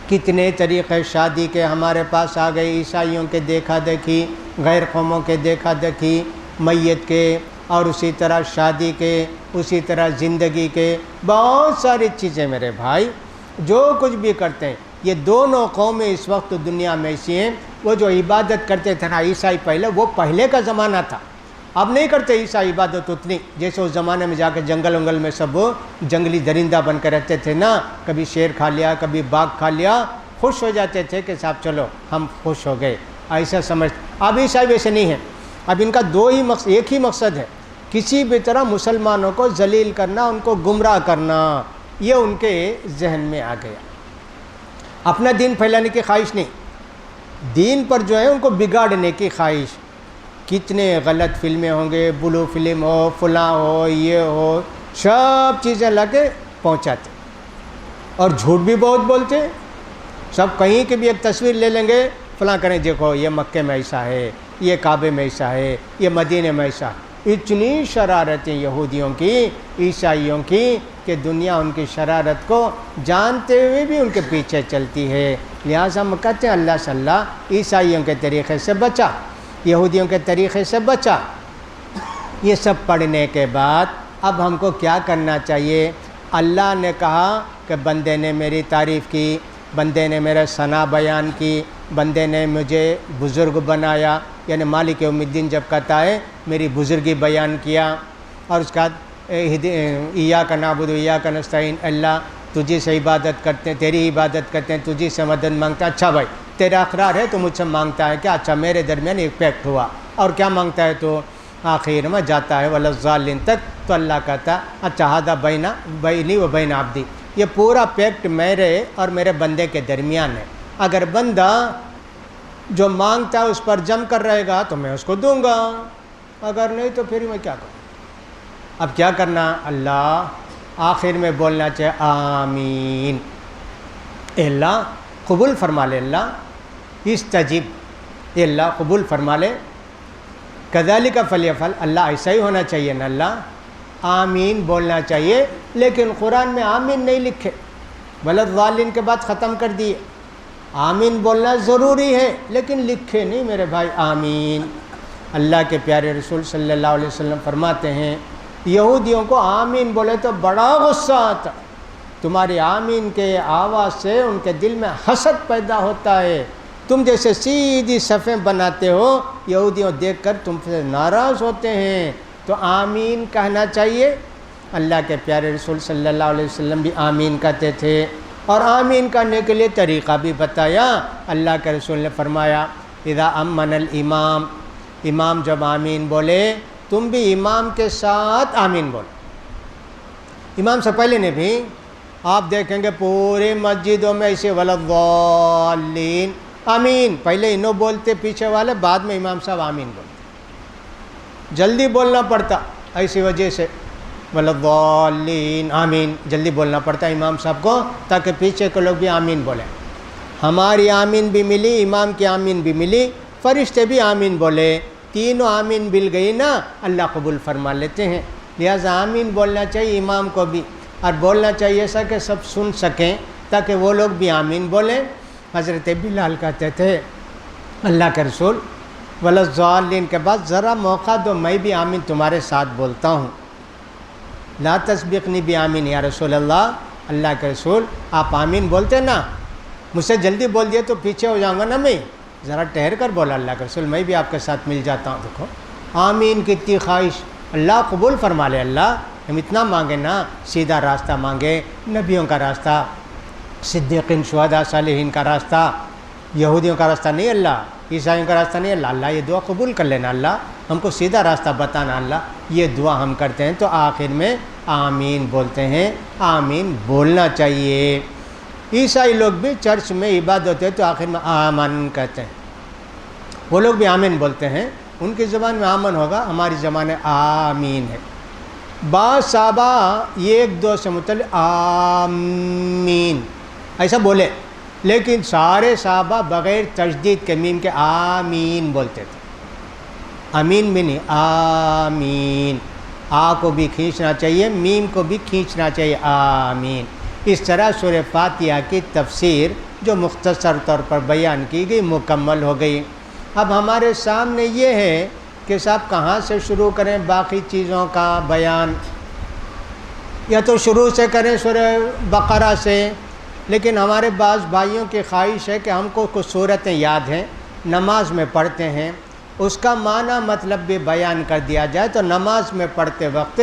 کتنے طریقے شادی کے ہمارے پاس آ گئے، عیسائیوں کے دیکھا دیکھی، غیر قوموں کے دیکھا دیکھی، میت کے، اور اسی طرح شادی کے، اسی طرح زندگی کے، بہت ساری چیزیں میرے بھائی جو کچھ بھی کرتے ہیں۔ یہ دونوں قومیں اس وقت دنیا میں ایسی ہیں، وہ جو عبادت کرتے تھے نا عیسائی پہلے، وہ پہلے کا زمانہ تھا، اب نہیں کرتے عیسائی عبادت اتنی، جیسے اس زمانے میں جا کے جنگل ونگل میں سب جنگلی درندہ بن کے رہتے تھے نا، کبھی شیر کھا لیا کبھی باغ کھا لیا، خوش ہو جاتے تھے کہ صاحب چلو ہم خوش ہو گئے، ایسا سمجھ۔ اب عیسائی ویسے نہیں ہیں، اب ان کا ایک ہی مقصد ہے، کسی بھی طرح مسلمانوں کو ذلیل کرنا، ان کو گمراہ کرنا، یہ ان کے ذہن میں آ گیا۔ اپنا دین پھیلانے کی خواہش نہیں، دین پر جو ہے ان کو بگاڑنے کی خواہش۔ کتنے غلط فلمیں ہوں گے، بلو فلم ہو، فلاں ہو، یہ ہو، سب چیزیں لا کے پہنچاتے، اور جھوٹ بھی بہت بولتے۔ سب کہیں کی بھی ایک تصویر لے لیں گے، فلاں کریں دیکھو یہ مکے میں ایسا ہے، یہ کعبے میں ایسا ہے، یہ مدینے میں ایسا۔ اتنی شرارتیں یہودیوں کی، عیسائیوں کی، کہ دنیا ان کی شرارت کو جانتے ہوئے بھی ان کے پیچھے چلتی ہے۔ لہٰذا ہم کہتے ہیں اللہ صلی اللہ عیسائیوں کے طریقے سے بچا، یہودیوں کے طریقے سے بچا۔ یہ سب پڑھنے کے بعد اب ہم کو کیا کرنا چاہیے؟ اللہ نے کہا کہ بندے نے میری تعریف کی، بندے نے میرا ثنا بیان کی، بندے نے مجھے بزرگ بنایا، یعنی مالک یوم الدین جب کہتا ہے میری بزرگی بیان کیا، اور اس کے بعد ایاک نعبد و ایاک نستعین، اللہ تجھی سے عبادت کرتے ہیں، تیری عبادت کرتے ہیں، تجھی سے مدد مانگتا ہے۔ اچھا بھائی تیرا اقرار ہے تو مجھ سے مانگتا ہے کیا؟ اچھا میرے درمیان ایک پیکٹ ہوا، اور کیا مانگتا ہے تو آخر میں جاتا ہے وَلَلظَّالِّينَ تک، تو اللہ کہتا اچھا ہذا بینی و بین عبدی، یہ پورا پیکٹ میرے اور میرے بندے کے درمیان ہے، اگر بندہ جو مانگتا ہے اس پر جم کر رہے گا تو میں اس کو دوں گا، اگر نہیں تو پھر میں کیا کروں؟ اب کیا کرنا؟ اللہ آخر میں بولنا چاہے آمین، اے اللہ قبول فرما لے، اللہ استجب، اے اللہ قبول فرما لے، کذالک فلیفعل، اللہ ایسا ہی ہونا چاہیے نا، اللہ آمین بولنا چاہیے، لیکن قرآن میں آمین نہیں لکھے، وَلَلظَّالِّينَ کے بعد ختم کر دیے۔ آمین بولنا ضروری ہے لیکن لکھے نہیں میرے بھائی آمین۔ اللہ کے پیارے رسول صلی اللہ علیہ وسلم فرماتے ہیں یہودیوں کو آمین بولے تو بڑا غصہ آتا، تمہاری آمین کے آواز سے ان کے دل میں حسد پیدا ہوتا ہے، تم جیسے سیدھی صفیں بناتے ہو، یہودیوں دیکھ کر تم سے ناراض ہوتے ہیں، تو آمین کہنا چاہیے۔ اللہ کے پیارے رسول صلی اللہ علیہ وسلم بھی آمین کہتے تھے، اور آمین کرنے کے لیے طریقہ بھی بتایا۔ اللہ کے رسول نے فرمایا اذا امن الامام، امام جب آمین بولے تم بھی امام کے ساتھ آمین بولو۔ امام سے پہلے نے بھی آپ دیکھیں گے پورے مسجدوں میں ایسے وَلَلظَّالِّينَ آمین، پہلے انہوں بولتے پیچھے والے، بعد میں امام صاحب آمین بولتے، جلدی بولنا پڑتا، ایسی وجہ سے وَلَلظَّالِّينَ آمین جلدی بولنا پڑتا امام صاحب کو، تاکہ پیچھے کے لوگ بھی آمین بولیں۔ ہماری آمین بھی ملی، امام کی آمین بھی ملی، فرشتے بھی آمین بولے، تینوں آمین مل گئی نا، اللہ قبول فرما لیتے ہیں۔ لہٰذا آمین بولنا چاہیے امام کو بھی، اور بولنا چاہیے ایسا کہ سب سن سکیں، تاکہ وہ لوگ بھی آمین بولیں۔ حضرت بلال کہتے تھے اللہ کے رسول وَلَلظَّالِّينَ کے بعد ذرا موقع دو، میں بھی آمین تمہارے ساتھ بولتا ہوں، لا تسبقنی بھی آمین یا رسول اللہ۔ اللہ کے رسول آپ آمین بولتے نا، مجھ سے جلدی بول دیے تو پیچھے ہو جاؤں گا نا، میں ذرا ٹھہر کر بولا اللہ کے رسول، میں بھی آپ کے ساتھ مل جاتا ہوں۔ دیکھو آمین کی اتنی خواہش، اللہ قبول فرما لے، اللہ ہم اتنا مانگے نا، سیدھا راستہ مانگے، نبیوں کا راستہ، صدیقین شہداء صالحین کا راستہ، یہودیوں کا راستہ نہیں، اللہ عیسائیوں کا راستہ نہیں، اللہ یہ دعا قبول کر لینا، اللہ ہم کو سیدھا راستہ بتانا، اللہ یہ دعا ہم کرتے ہیں تو آخر میں آمین بولتے ہیں۔ آمین بولنا چاہیے۔ عیسائی لوگ بھی چرچ میں عبادت ہوتے تو آخر میں آمن کہتے ہیں، وہ لوگ بھی آمین بولتے ہیں، ان کی زبان میں آمن ہوگا، ہماری زبان میں آمین ہے۔ بعض صحابہ ایک دو سے متعلق آمین ایسا بولے، لیکن سارے صحابہ بغیر تشدید کے میم کے آمین بولتے تھے، امین بھی نہیں، آمین، آ کو بھی کھینچنا چاہیے، میم کو بھی کھینچنا چاہیے، آمین۔ اس طرح سورہ فاتحہ کی تفسیر جو مختصر طور پر بیان کی گئی مکمل ہو گئی۔ اب ہمارے سامنے یہ ہے کہ صاحب کہاں سے شروع کریں باقی چیزوں کا بیان، یا تو شروع سے کریں سورہ بقرہ سے، لیکن ہمارے بعض بھائیوں کی خواہش ہے کہ ہم کو کچھ صورتیں یاد ہیں، نماز میں پڑھتے ہیں، اس کا معنی مطلب بھی بیان کر دیا جائے تو نماز میں پڑھتے وقت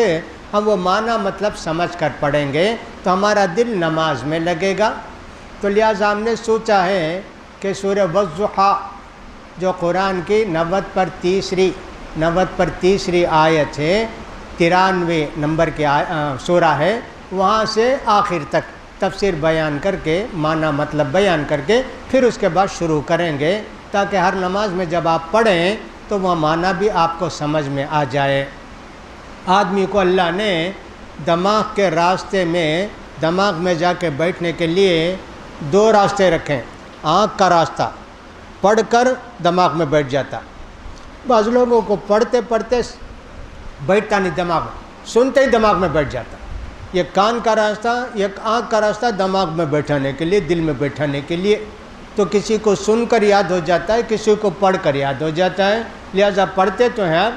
ہم وہ معنی مطلب سمجھ کر پڑھیں گے تو ہمارا دل نماز میں لگے گا۔ تو لہٰذا ہم نے سوچا ہے کہ سورہ والضحیٰ جو قرآن کی 90 پر تیسری آیت ہے، 93 نمبر کی سورہ ہے، وہاں سے آخر تک تفسیر بیان کر کے معنی مطلب بیان کر کے پھر اس کے بعد شروع کریں گے، تاکہ ہر نماز میں جب آپ پڑھیں تو وہ معنی بھی آپ کو سمجھ میں آ جائے۔ آدمی کو اللہ نے دماغ کے راستے میں، دماغ میں جا کے بیٹھنے کے لیے 2 راستے رکھیں۔ آنکھ کا راستہ پڑھ کر دماغ میں بیٹھ جاتا، بعض لوگوں کو پڑھتے پڑھتے بیٹھتا نہیں دماغ میں، سنتے ہی دماغ میں بیٹھ جاتا۔ یہ کان کا راستہ، یہ آنکھ کا راستہ دماغ میں بیٹھانے کے لیے، دل میں بیٹھانے کے لیے، تو کسی کو سن کر یاد ہو جاتا ہے، کسی کو پڑھ کر یاد ہو جاتا ہے۔ لہٰذا پڑھتے تو ہیں،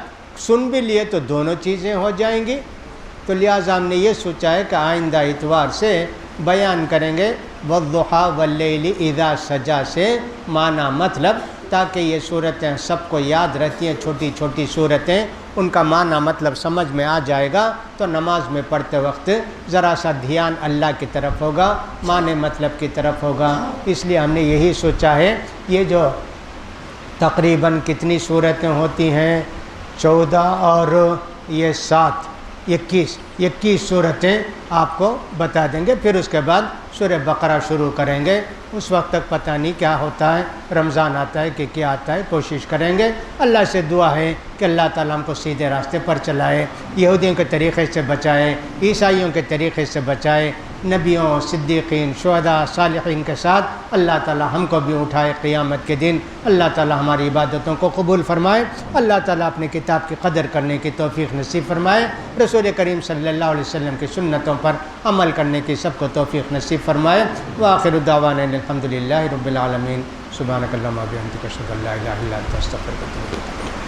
سن بھی لیے تو دونوں چیزیں ہو جائیں گی۔ تو لہٰذا ہم نے یہ سوچا ہے کہ آئندہ اتوار سے بیان کریں گے والضحیٰ واللیل اذا سجا سے معنی مطلب، تاکہ یہ صورتیں سب کو یاد رہتی ہیں، چھوٹی چھوٹی صورتیں، ان کا معنی مطلب سمجھ میں آ جائے گا تو نماز میں پڑھتے وقت ذرا سا دھیان اللہ کی طرف ہوگا، معنی مطلب کی طرف ہوگا۔ اس لیے ہم نے یہی سوچا ہے۔ یہ جو تقریباً کتنی صورتیں ہوتی ہیں، 14 اور یہ 7، 21 صورتیں آپ کو بتا دیں گے۔ پھر اس کے بعد سورہ بقرہ شروع کریں گے۔ اس وقت تک پتہ نہیں کیا ہوتا ہے، رمضان آتا ہے کہ کیا آتا ہے، کوشش کریں گے۔ اللہ سے دعا ہے کہ اللہ تعالیٰ ہم کو سیدھے راستے پر چلائے، یہودیوں کے طریقے سے بچائے، عیسائیوں کے طریقے سے بچائے، نبیوں، صدیقین، شہداء، صالحین کے ساتھ اللہ تعالیٰ ہم کو بھی اٹھائے قیامت کے دن۔ اللہ تعالیٰ ہماری عبادتوں کو قبول فرمائے، اللہ تعالیٰ اپنے کتاب کی قدر کرنے کی توفیق نصیب فرمائے، رسول کریم صلی اللہ علیہ وسلم کی سنتوں پر عمل کرنے کی سب کو توفیق نصیب فرمائے۔ وآخر دعوانا الحمد للہ رب العالمین۔ سبحانک اللہم و بحمدک اشہد ان لا الہ الا انت استغفرک و اتوب الیک۔